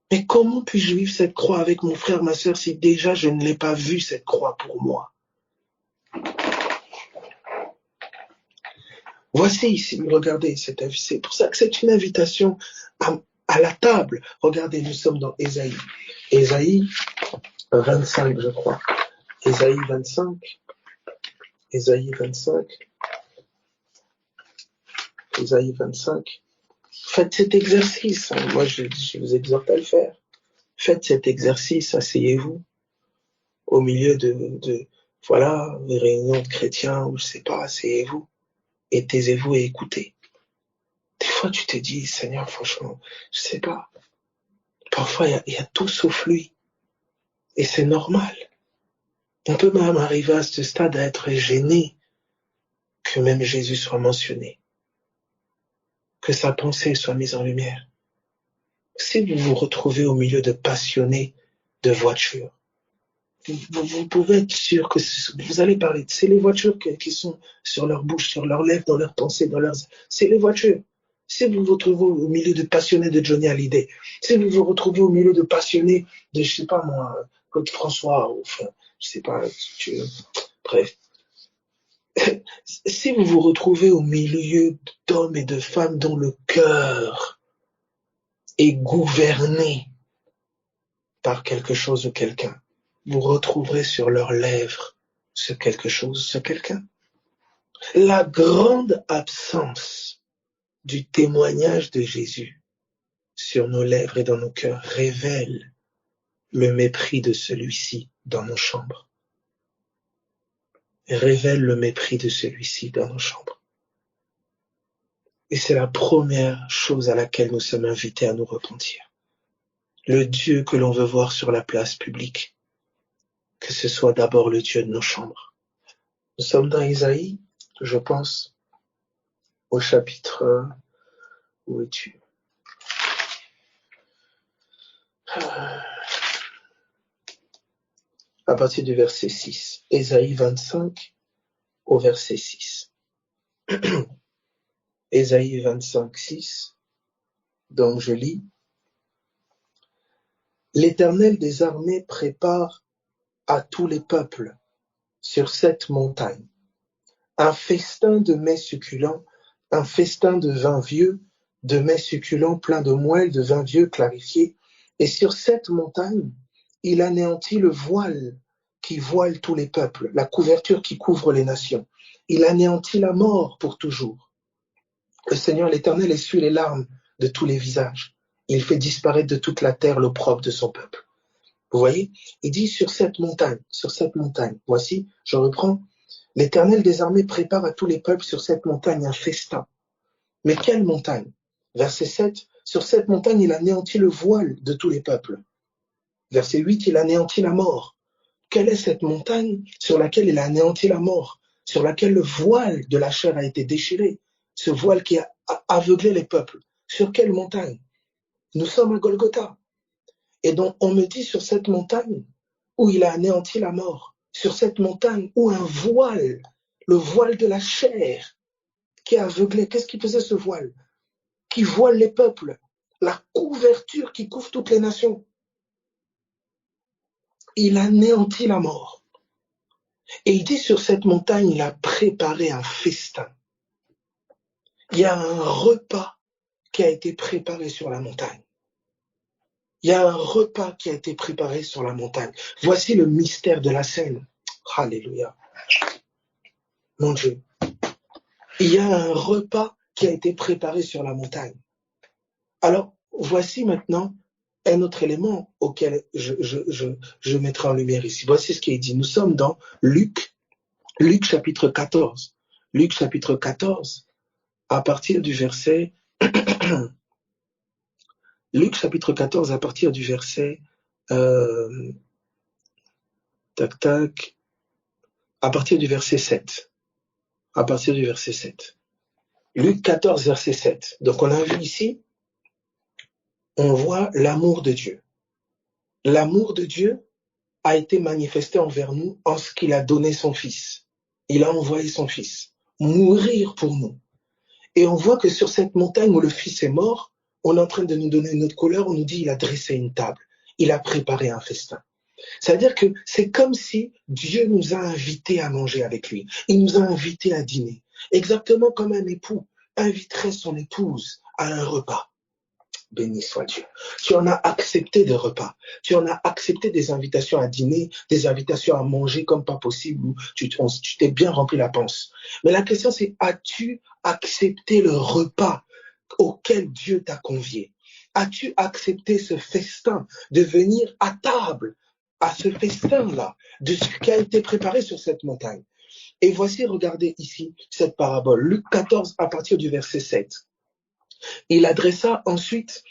Mais comment puis-je vivre cette croix avec mon frère, ma sœur, si déjà je ne l'ai pas vue, cette croix pour moi? Voici ici, regardez, c'est pour ça que c'est une invitation à la table. Regardez, nous sommes dans Ésaïe. Ésaïe 25, je crois. Ésaïe 25. Ésaïe 25. Ésaïe 25. Faites cet exercice. Moi, je vous exhorte à le faire. Faites cet exercice, asseyez-vous au milieu de voilà, des réunions de chrétiens, ou je sais pas, asseyez-vous et taisez-vous et écoutez. Des fois, tu te dis, Seigneur, franchement, je sais pas. Parfois, il y a tout sauf lui. Et c'est normal. On peut même arriver à ce stade à être gêné que même Jésus soit mentionné. que sa pensée soit mise en lumière. Si vous vous retrouvez au milieu de passionnés de voitures, vous pouvez être sûr que vous allez parler. C'est les voitures qui sont sur leur bouche, sur leurs lèvres, dans leurs pensées, c'est les voitures. Si vous vous retrouvez au milieu de passionnés de Johnny Hallyday, si vous vous retrouvez au milieu de passionnés de, je sais pas moi, Claude François, ou enfin, je sais pas, bref. Si vous vous retrouvez au milieu d'hommes et de femmes dont le cœur est gouverné par quelque chose ou quelqu'un, vous retrouverez sur leurs lèvres ce quelque chose, ce quelqu'un. La grande absence du témoignage de Jésus sur nos lèvres et dans nos cœurs révèle le mépris de celui-ci dans nos chambres. Révèle le mépris de celui-ci dans nos chambres. Et c'est la première chose à laquelle nous sommes invités à nous repentir. Le Dieu que l'on veut voir sur la place publique, que ce soit d'abord le Dieu de nos chambres. Nous sommes dans Isaïe, je pense, au chapitre... Où es-tu? À partir du verset 6. Isaïe 25 au verset 6. Isaïe 25, 6. Donc je lis. L'Éternel des armées prépare à tous les peuples sur cette montagne un festin de mets succulents, un festin de vin vieux, de mets succulents pleins de moelle, de vin vieux clarifié. Et sur cette montagne, il anéantit le voile qui voile tous les peuples, la couverture qui couvre les nations. Il anéantit la mort pour toujours. Le Seigneur l'Éternel essuie les larmes de tous les visages. Il fait disparaître de toute la terre l'opprobre de son peuple. Vous voyez, il dit sur cette montagne, voici, je reprends, l'Éternel des armées prépare à tous les peuples sur cette montagne un festin. Mais quelle montagne? Verset 7, sur cette montagne, il anéantit le voile de tous les peuples. Verset 8, il anéantit la mort. Quelle est cette montagne sur laquelle il a anéanti la mort, sur laquelle le voile de la chair a été déchiré, ce voile qui a aveuglé les peuples? Sur quelle montagne? Nous sommes à Golgotha. Et donc, on me dit sur cette montagne où il a anéanti la mort, sur cette montagne où un voile, le voile de la chair qui a aveuglé, qu'est-ce qui faisait ce voile? Qui voile les peuples, la couverture qui couvre toutes les nations. Il anéantit la mort. Et il dit sur cette montagne, il a préparé un festin. Il y a un repas qui a été préparé sur la montagne. Il y a un repas qui a été préparé sur la montagne. Voici le mystère de la scène. Alléluia. Mon Dieu. Il y a un repas qui a été préparé sur la montagne. Alors, voici maintenant un autre élément auquel je mettrai en lumière ici. Voici ce qui est dit. Nous sommes dans Luc chapitre 14. Luc chapitre 14, à partir du verset... Luc chapitre 14, à partir du verset... à partir du verset 7. À partir du verset 7. Luc 14, verset 7. Donc on a vu ici, on voit l'amour de Dieu. L'amour de Dieu a été manifesté envers nous en ce qu'il a donné son Fils. Il a envoyé son Fils mourir pour nous. Et on voit que sur cette montagne où le Fils est mort, on est en train de nous donner une autre couleur, on nous dit il a dressé une table, il a préparé un festin. C'est-à-dire que c'est comme si Dieu nous a invités à manger avec lui. Il nous a invités à dîner. Exactement comme un époux inviterait son épouse à un repas. Béni soit Dieu. Tu en as accepté des repas. Tu en as accepté des invitations à dîner, des invitations à manger comme pas possible, où tu t'es bien rempli la panse. Mais la question c'est, as-tu accepté le repas auquel Dieu t'a convié? As-tu accepté ce festin, de venir à table, à ce festin-là, de ce qui a été préparé sur cette montagne? Et voici, regardez ici cette parabole. Luc 14, à partir du verset 7. Il adressa ensuite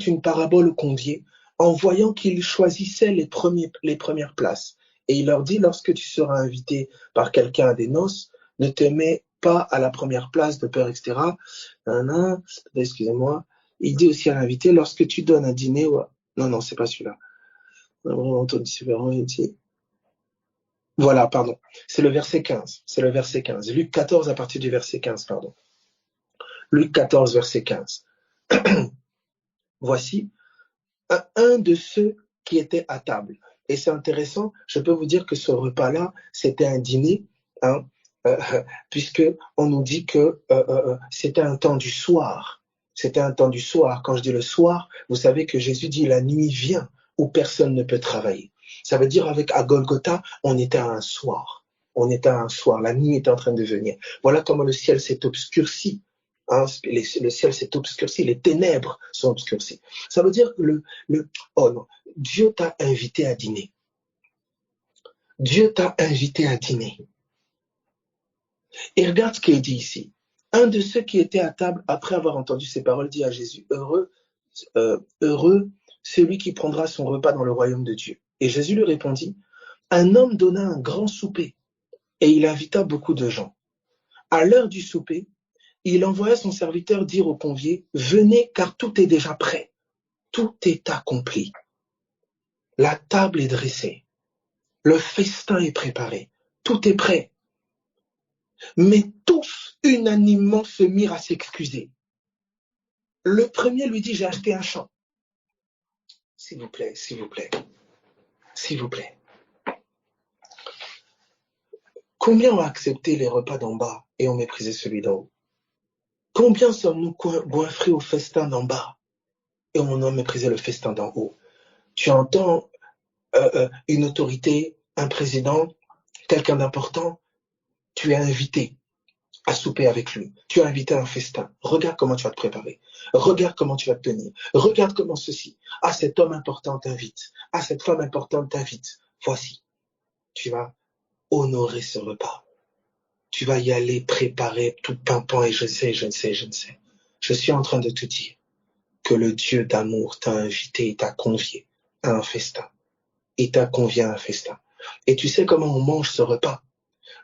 une parabole aux conviés, en voyant qu'ils choisissaient les premières places. Et il leur dit, lorsque tu seras invité par quelqu'un à des noces, ne te mets pas à la première place de peur, etc. Excusez-moi. Il dit aussi à l'invité, lorsque tu donnes un dîner, non, c'est pas celui-là. Voilà, pardon. C'est le verset 15. C'est le verset 15. Luc 14 à partir du verset 15, pardon. Luc 14, verset 15. Voici un de ceux qui étaient à table. Et c'est intéressant, je peux vous dire que ce repas-là, c'était un dîner, hein, puisque on nous dit que c'était un temps du soir. C'était un temps du soir. Quand je dis le soir, vous savez que Jésus dit la nuit vient où personne ne peut travailler. Ça veut dire à Golgotha, on était à un soir. On était à un soir. La nuit était en train de venir. Voilà comment le ciel s'est obscurci. Hein, le ciel s'est obscurci, les ténèbres sont obscurcies. Ça veut dire que oh non, Dieu t'a invité à dîner. Dieu t'a invité à dîner. Et regarde ce qu'il dit ici. Un de ceux qui étaient à table, après avoir entendu ces paroles, dit à Jésus, heureux celui qui prendra son repas dans le royaume de Dieu. Et Jésus lui répondit, un homme donna un grand souper et il invita beaucoup de gens. À l'heure du souper, il envoya son serviteur dire aux conviés, venez car tout est déjà prêt. Tout est accompli. La table est dressée. Le festin est préparé. Tout est prêt. Mais tous unanimement se mirent à s'excuser. Le premier lui dit, j'ai acheté un champ. S'il vous plaît, s'il vous plaît, s'il vous plaît. Combien ont accepté les repas d'en bas et ont méprisé celui d'en haut? Combien sommes-nous goinfrés au festin d'en bas et on a méprisé le festin d'en haut? Tu entends une autorité, un président, quelqu'un d'important, tu es invité à souper avec lui. Tu es invité à un festin. Regarde comment tu vas te préparer. Regarde comment tu vas te tenir. Regarde comment ceci. Ah, cet homme important t'invite. Ah, cette femme importante t'invite. Voici. Tu vas honorer ce repas. Tu vas y aller préparer tout pimpant et je sais. Je suis en train de te dire que le Dieu d'amour t'a invité et t'a convié à un festin. Il t'a convié à un festin. Et tu sais comment on mange ce repas?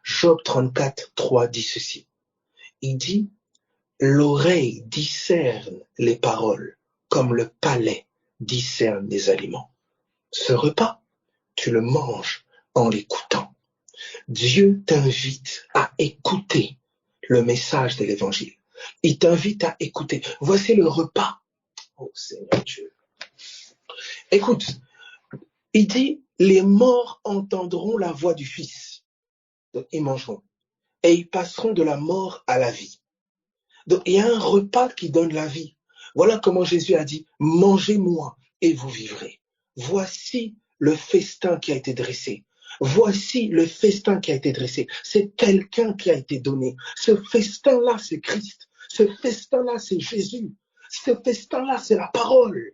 Job 34, 3 dit ceci. Il dit, l'oreille discerne les paroles comme le palais discerne les aliments. Ce repas, tu le manges en l'écoutant. Dieu t'invite à écouter le message de l'évangile. Il t'invite à écouter. Voici le repas. Oh Seigneur Dieu. Écoute, il dit, les morts entendront la voix du Fils. Donc, ils mangeront. Et ils passeront de la mort à la vie. Donc, il y a un repas qui donne la vie. Voilà comment Jésus a dit, mangez-moi et vous vivrez. Voici le festin qui a été dressé. Voici le festin qui a été dressé. C'est quelqu'un qui a été donné. Ce festin-là, c'est Christ. Ce festin-là, c'est Jésus. Ce festin-là, c'est la parole.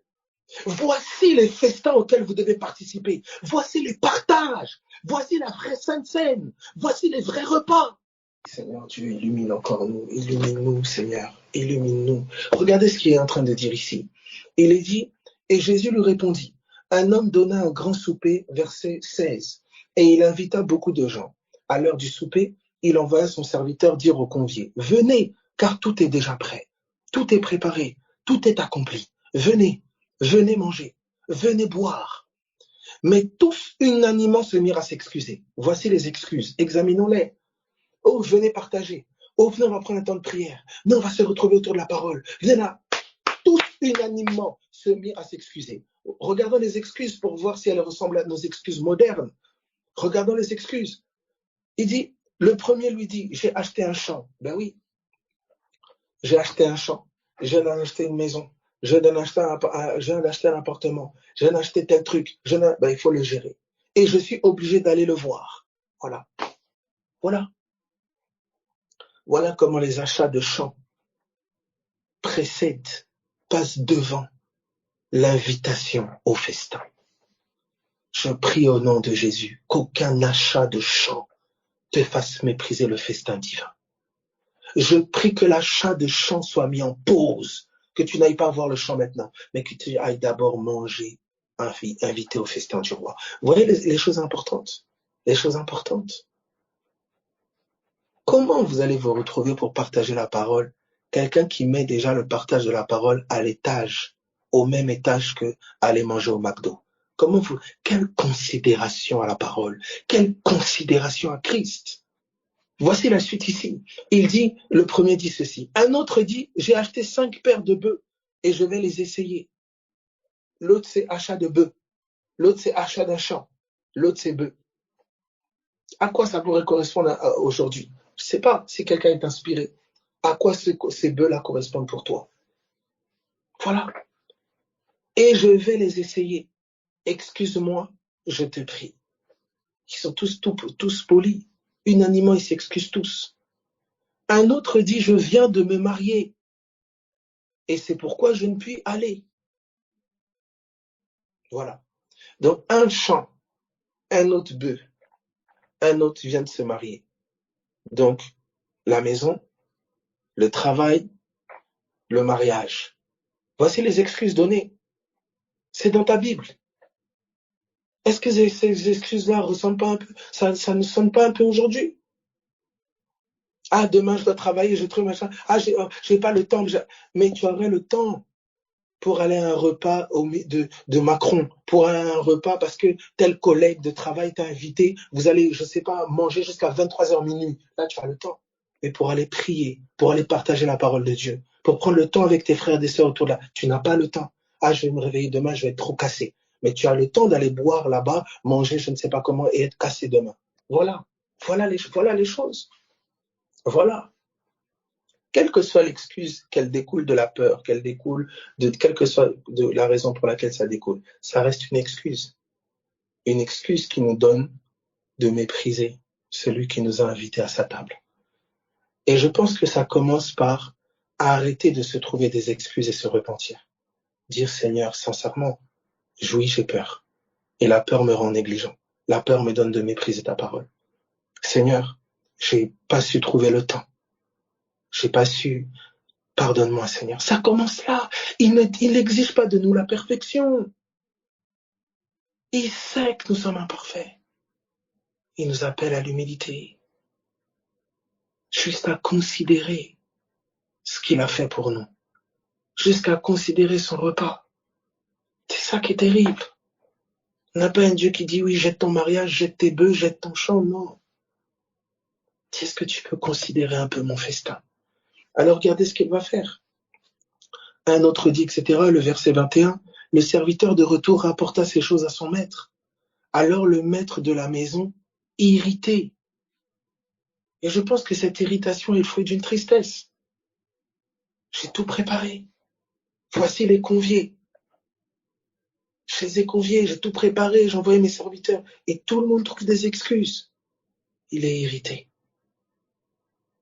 Voici les festins auxquels vous devez participer. Voici les partages. Voici la vraie Sainte Seine. Voici les vrais repas. Seigneur Dieu, illumine encore nous. Illumine-nous, Seigneur. Illumine-nous. Regardez ce qu'il est en train de dire ici. Il est dit, et Jésus lui répondit, un homme donna un grand souper, verset 16, et il invita beaucoup de gens. À l'heure du souper, il envoya son serviteur dire aux conviés, venez, car tout est déjà prêt. Tout est préparé. Tout est accompli. Venez. Venez manger, venez boire. Mais tous unanimement se mirent à s'excuser. Voici les excuses, examinons-les. Oh, venez partager. Oh, venez, on va prendre un temps de prière. Non, on va se retrouver autour de la parole. Venez là. Tous unanimement se mirent à s'excuser. Regardons les excuses pour voir si elles ressemblent à nos excuses modernes. Regardons les excuses. Il dit, le premier lui dit, j'ai acheté un champ. Ben oui, j'ai acheté un champ. Je viens d'acheter une maison. Je viens d'acheter un appartement. Je viens d'acheter tel truc. Il faut le gérer. Et je suis obligé d'aller le voir. Voilà. Voilà. Voilà comment les achats de champs précèdent, passent devant l'invitation au festin. Je prie au nom de Jésus qu'aucun achat de champ te fasse mépriser le festin divin. Je prie que l'achat de champ soit mis en pause, que tu n'ailles pas voir le champ maintenant, mais que tu ailles d'abord manger, invité au festin du roi. Vous voyez les choses importantes. Les choses importantes. Comment vous allez vous retrouver pour partager la parole? Quelqu'un qui met déjà le partage de la parole à l'étage, au même étage que aller manger au McDo. Quelle considération à la parole, quelle considération à Christ. Voici la suite ici. Il dit, le premier dit ceci. Un autre dit, j'ai acheté 5 paires de bœufs et je vais les essayer. L'autre, c'est achat de bœufs. L'autre, c'est achat d'un champ. L'autre, c'est bœufs. À quoi ça pourrait correspondre aujourd'hui? Je ne sais pas si quelqu'un est inspiré. À quoi ces bœufs-là correspondent pour toi? Voilà. Et je vais les essayer. Excuse-moi, je te prie. Ils sont tous polis. Unanimement, ils s'excusent tous. Un autre dit, je viens de me marier. Et c'est pourquoi je ne puis aller. Voilà. Donc, un champ, un autre bœuf, un autre vient de se marier. Donc, la maison, le travail, le mariage. Voici les excuses données. C'est dans ta Bible. Est-ce que ces excuses-là ressemblent pas un peu, ça ne sonne pas un peu aujourd'hui? Ah, demain je dois travailler, je trouve machin. Ah, j'ai pas le temps. Mais tu aurais le temps pour aller à un repas de Macron, pour aller à un repas parce que tel collègue de travail t'a invité, vous allez, je sais pas, manger jusqu'à 23h minuit. Là, tu as le temps. Mais pour aller prier, pour aller partager la parole de Dieu, pour prendre le temps avec tes frères et des sœurs autour de là, tu n'as pas le temps. Ah, je vais me réveiller demain, je vais être trop cassé. Mais tu as le temps d'aller boire là-bas, manger je ne sais pas comment et être cassé demain. Voilà. Voilà les choses. Voilà. Quelle que soit l'excuse qu'elle découle de la peur, qu'elle découle de quelle que soit de la raison pour laquelle ça découle, ça reste une excuse. Une excuse qui nous donne de mépriser celui qui nous a invités à sa table. Et je pense que ça commence par arrêter de se trouver des excuses et se repentir. Dire Seigneur, sincèrement, oui, j'ai peur. Et la peur me rend négligent. La peur me donne de mépriser ta parole. Seigneur, j'ai pas su trouver le temps. J'ai pas su. Pardonne-moi, Seigneur. Ça commence là. Il n'exige pas de nous la perfection. Il sait que nous sommes imparfaits. Il nous appelle à l'humilité. Juste à considérer ce qu'il a fait pour nous. Jusqu'à considérer son repas. C'est ça qui est terrible. On n'a pas un Dieu qui dit oui, jette ton mariage, jette tes bœufs, jette ton champ. Non. Est-ce que tu peux considérer un peu mon festin? Alors regardez ce qu'il va faire. Un autre dit, etc. Le verset 21. Le serviteur de retour rapporta ces choses à son maître. Alors le maître de la maison, irrité. Et je pense que cette irritation est le fruit d'une tristesse. J'ai tout préparé. Voici les conviés. Je les ai conviés, j'ai tout préparé, j'ai envoyé mes serviteurs. Et tout le monde trouve des excuses. Il est irrité.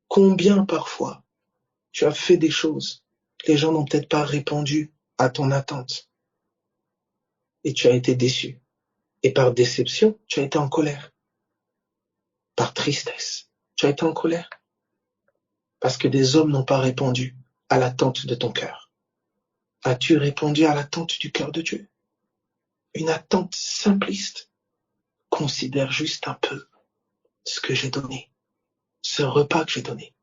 Combien parfois tu as fait des choses, les gens n'ont peut-être pas répondu à ton attente. Et tu as été déçu. Et par déception, tu as été en colère. Par tristesse, tu as été en colère. Parce que des hommes n'ont pas répondu à l'attente de ton cœur. As-tu répondu à l'attente du cœur de Dieu? Une attente simpliste. Considère juste un peu ce que j'ai donné, ce repas que j'ai donné.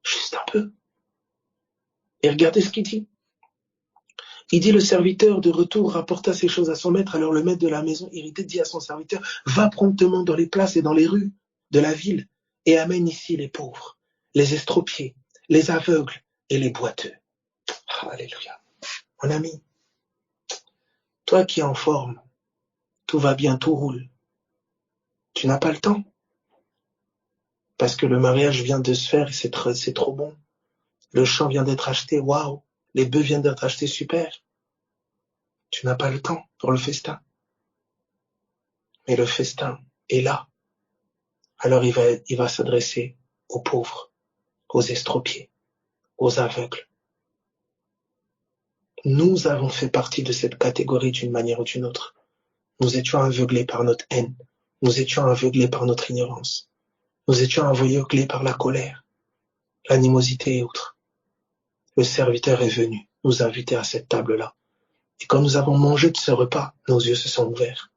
Juste un peu. Et regardez ce qu'il dit. Il dit, le serviteur de retour rapporta ces choses à son maître. Alors le maître de la maison, irrité, dit à son serviteur, va promptement dans les places et dans les rues de la ville et amène ici les pauvres, les estropiés, les aveugles et les boiteux. Alléluia. Mon ami, toi qui es en forme, tout va bien, tout roule. Tu n'as pas le temps. Parce que le mariage vient de se faire et c'est trop bon. Le champ vient d'être acheté, waouh. Les bœufs viennent d'être achetés, super. Tu n'as pas le temps pour le festin. Mais le festin est là. Alors il va s'adresser aux pauvres, aux estropiés, aux aveugles. Nous avons fait partie de cette catégorie d'une manière ou d'une autre. Nous étions aveuglés par notre haine. Nous étions aveuglés par notre ignorance. Nous étions aveuglés par la colère, l'animosité et autres. Le serviteur est venu nous inviter à cette table-là. Et quand nous avons mangé de ce repas, nos yeux se sont ouverts.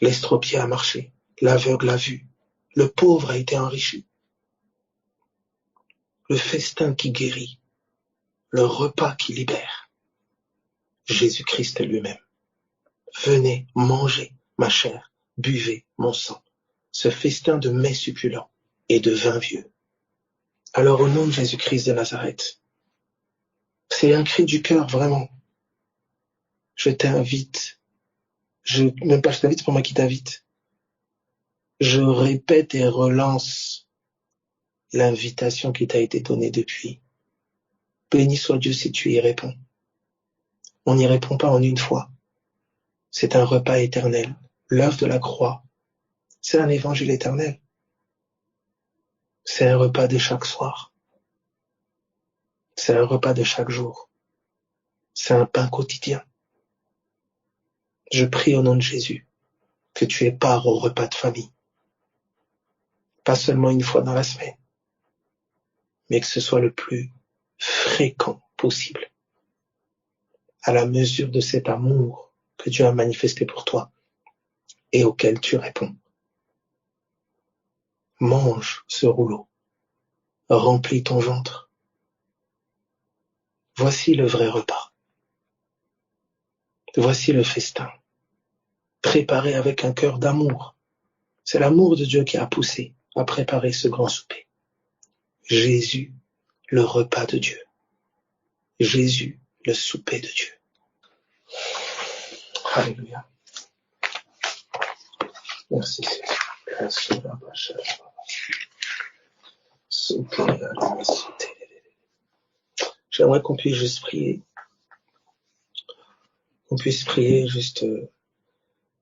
L'estropié a marché, l'aveugle a vu, le pauvre a été enrichi. le festin qui guérit, le repas qui libère. Jésus-Christ lui-même. Venez, mangez ma chair, buvez mon sang. Ce festin de mets succulents et de vin vieux. Alors au nom de Jésus-Christ de Nazareth, c'est un cri du cœur vraiment. Je t'invite, même pas je t'invite, c'est pas moi qui t'invite. Je répète et relance l'invitation qui t'a été donnée depuis. Béni soit Dieu si tu y réponds. On n'y répond pas en une fois. C'est un repas éternel. L'œuvre de la croix, c'est un évangile éternel. C'est un repas de chaque soir. C'est un repas de chaque jour. C'est un pain quotidien. Je prie au nom de Jésus que tu aies part au repas de famille. Pas seulement une fois dans la semaine, mais que ce soit le plus fréquent possible, à la mesure de cet amour que Dieu a manifesté pour toi et auquel tu réponds. Mange ce rouleau, remplis ton ventre. Voici le vrai repas. Voici le festin, préparé avec un cœur d'amour. C'est l'amour de Dieu qui a poussé à préparer ce grand souper. Jésus, le repas de Dieu. Jésus, le souper de Dieu. Alléluia. Merci Seigneur. J'aimerais qu'on puisse juste prier. Qu'on puisse prier juste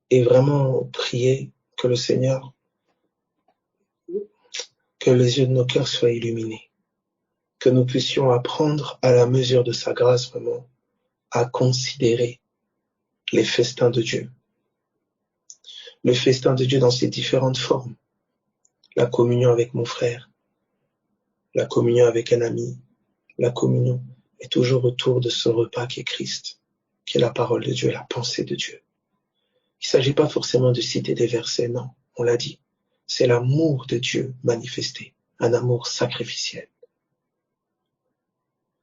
et vraiment prier que le Seigneur, que les yeux de nos cœurs soient illuminés. Que nous puissions apprendre à la mesure de sa grâce vraiment à considérer les festins de Dieu. Le festin de Dieu dans ses différentes formes. La communion avec mon frère, la communion avec un ami, la communion est toujours autour de ce repas qui est Christ, qui est la parole de Dieu, la pensée de Dieu. Il ne s'agit pas forcément de citer des versets, non, on l'a dit. C'est l'amour de Dieu manifesté, un amour sacrificiel.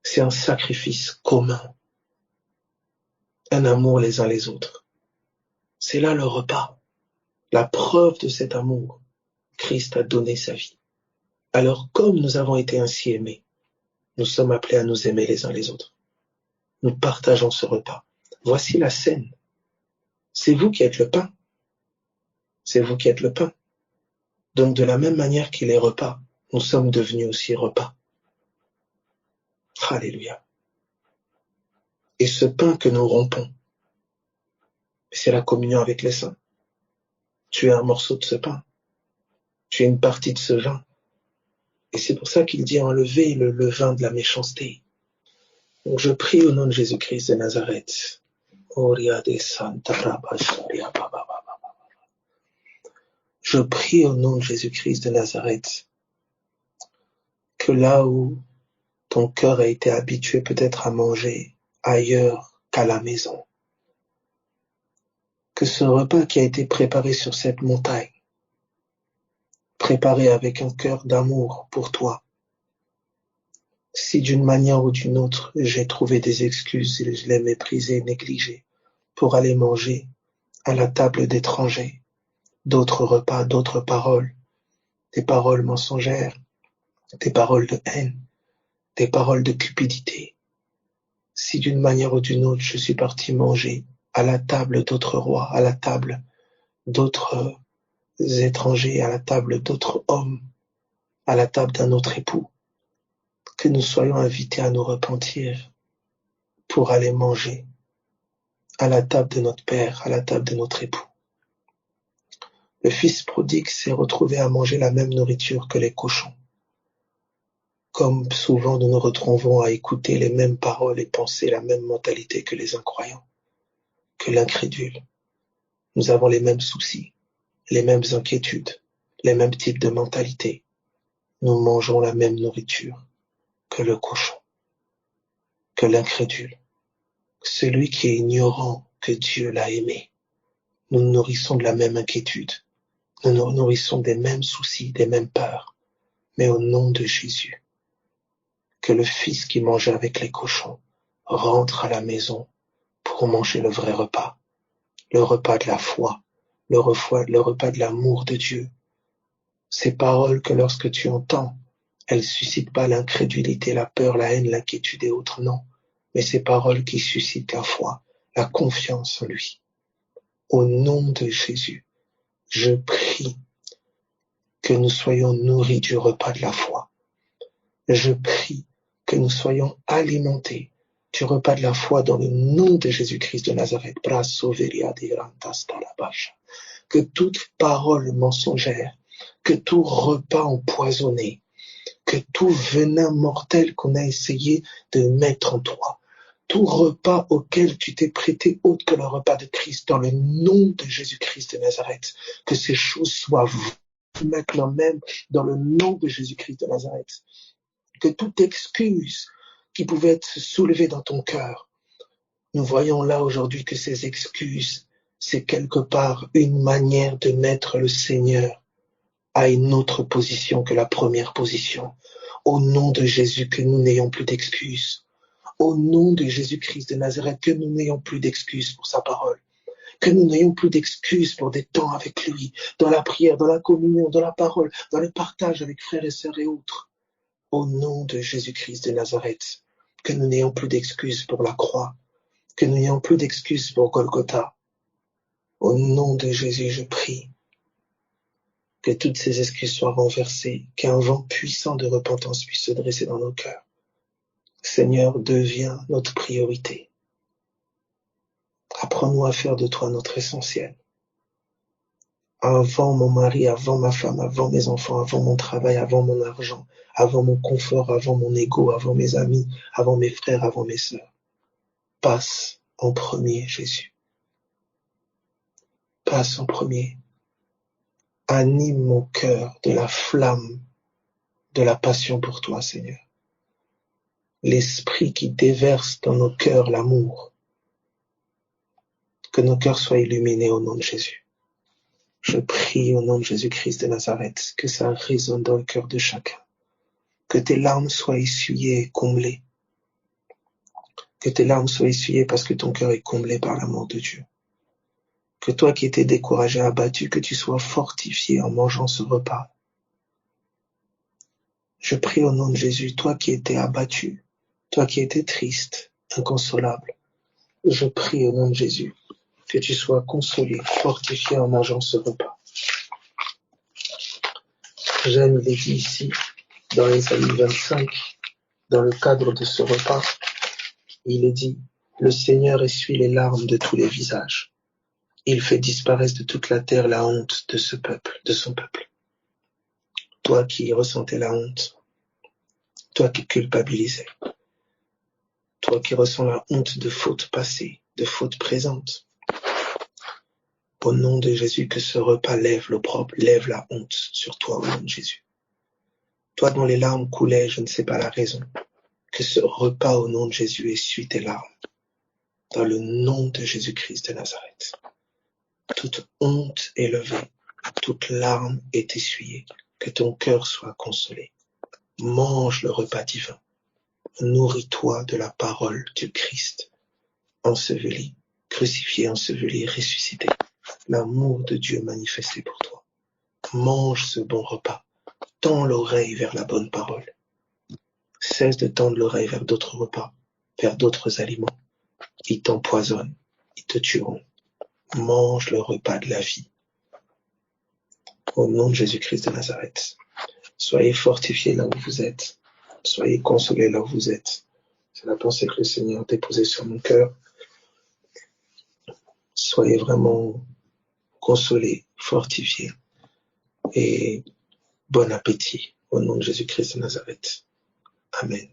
C'est un sacrifice commun, un amour les uns les autres. C'est là le repas, la preuve de cet amour. Christ a donné sa vie. Alors comme nous avons été ainsi aimés, nous sommes appelés à nous aimer les uns les autres. Nous partageons ce repas. Voici la scène. C'est vous qui êtes le pain. C'est vous qui êtes le pain. Donc de la même manière qu'il est repas, nous sommes devenus aussi repas. Alléluia. Et ce pain que nous rompons, c'est la communion avec les saints. Tu es un morceau de ce pain. Tu es une partie de ce vin. Et c'est pour ça qu'il dit enlevez le levain de la méchanceté. Donc je prie au nom de Jésus-Christ de Nazareth. Je prie au nom de Jésus-Christ de Nazareth que là où ton cœur a été habitué peut-être à manger ailleurs qu'à la maison, que ce repas qui a été préparé sur cette montagne, préparé avec un cœur d'amour pour toi, si d'une manière ou d'une autre j'ai trouvé des excuses et je l'ai méprisé, négligé, pour aller manger à la table d'étrangers, d'autres repas, d'autres paroles, des paroles mensongères, des paroles de haine, des paroles de cupidité. Si d'une manière ou d'une autre je suis parti manger à la table d'autres rois, à la table d'autres étrangers, à la table d'autres hommes, à la table d'un autre époux, que nous soyons invités à nous repentir pour aller manger à la table de notre Père, à la table de notre époux. Le fils prodigue s'est retrouvé à manger la même nourriture que les cochons. Comme souvent nous nous retrouvons à écouter les mêmes paroles et penser la même mentalité que les incroyants, que l'incrédule. Nous avons les mêmes soucis, les mêmes inquiétudes, les mêmes types de mentalité. Nous mangeons la même nourriture que le cochon, que l'incrédule, celui qui est ignorant que Dieu l'a aimé. Nous nous nourrissons de la même inquiétude, nous nous nourrissons des mêmes soucis, des mêmes peurs, mais au nom de Jésus, que le fils qui mangeait avec les cochons rentre à la maison pour manger le vrai repas, le repas de la foi, le repas de l'amour de Dieu. Ces paroles que lorsque tu entends, elles suscitent pas l'incrédulité, la peur, la haine, l'inquiétude et autres, non. Mais ces paroles qui suscitent la foi, la confiance en lui. Au nom de Jésus, je prie que nous soyons nourris du repas de la foi. Je prie que nous soyons alimentés du repas de la foi dans le nom de Jésus-Christ de Nazareth. Que toute parole mensongère, que tout repas empoisonné, que tout venin mortel qu'on a essayé de mettre en toi, tout repas auquel tu t'es prêté autre que le repas de Christ, dans le nom de Jésus-Christ de Nazareth, que ces choses soient maintenant même dans le nom de Jésus-Christ de Nazareth. Que toute excuse qui pouvait être soulevée dans ton cœur, nous voyons là aujourd'hui que ces excuses, c'est quelque part une manière de mettre le Seigneur à une autre position que la première position. Au nom de Jésus, que nous n'ayons plus d'excuses. Au nom de Jésus-Christ de Nazareth, que nous n'ayons plus d'excuses pour sa parole. Que nous n'ayons plus d'excuses pour des temps avec lui, dans la prière, dans la communion, dans la parole, dans le partage avec frères et sœurs et autres. Au nom de Jésus-Christ de Nazareth, que nous n'ayons plus d'excuses pour la croix, que nous n'ayons plus d'excuses pour Golgotha. Au nom de Jésus, je prie que toutes ces excuses soient renversées, qu'un vent puissant de repentance puisse se dresser dans nos cœurs. Seigneur, deviens notre priorité. Apprends-nous à faire de toi notre essentiel. Avant mon mari, avant ma femme, avant mes enfants, avant mon travail, avant mon argent, avant mon confort, avant mon ego, avant mes amis, avant mes frères, avant mes sœurs. Passe en premier, Jésus. Passe en premier. Anime mon cœur de la flamme de la passion pour toi, Seigneur. L'esprit qui déverse dans nos cœurs l'amour. Que nos cœurs soient illuminés au nom de Jésus. Je prie au nom de Jésus-Christ de Nazareth, que ça résonne dans le cœur de chacun. Que tes larmes soient essuyées et comblées. Que tes larmes soient essuyées parce que ton cœur est comblé par l'amour de Dieu. Que toi qui étais découragé, abattu, que tu sois fortifié en mangeant ce repas. Je prie au nom de Jésus, toi qui étais abattu, toi qui étais triste, inconsolable. Je prie au nom de Jésus que tu sois consolé, fortifié en mangeant ce repas. J'aime, il est dit ici, dans Ésaïe 25, dans le cadre de ce repas, il est dit, le Seigneur essuie les larmes de tous les visages. Il fait disparaître de toute la terre la honte de ce peuple, de son peuple. Toi qui ressentais la honte, toi qui culpabilisais, toi qui ressens la honte de fautes passées, de fautes présentes, au nom de Jésus, que ce repas lève l'opprobre, lève la honte sur toi au nom de Jésus. Toi dont les larmes coulaient, je ne sais pas la raison, que ce repas au nom de Jésus essuie tes larmes. Dans le nom de Jésus-Christ de Nazareth. Toute honte est levée, toute larme est essuyée, que ton cœur soit consolé. Mange le repas divin. Nourris-toi de la parole du Christ, enseveli, crucifié, enseveli, ressuscité. L'amour de Dieu manifesté pour toi. Mange ce bon repas. Tends l'oreille vers la bonne parole. Cesse de tendre l'oreille vers d'autres repas, vers d'autres aliments. Ils t'empoisonnent, ils te tueront. Mange le repas de la vie. Au nom de Jésus-Christ de Nazareth. Soyez fortifiés là où vous êtes. Soyez consolés là où vous êtes. C'est la pensée que le Seigneur a déposée sur mon cœur. Soyez vraiment consolés, fortifiés et bon appétit au nom de Jésus-Christ de Nazareth. Amen.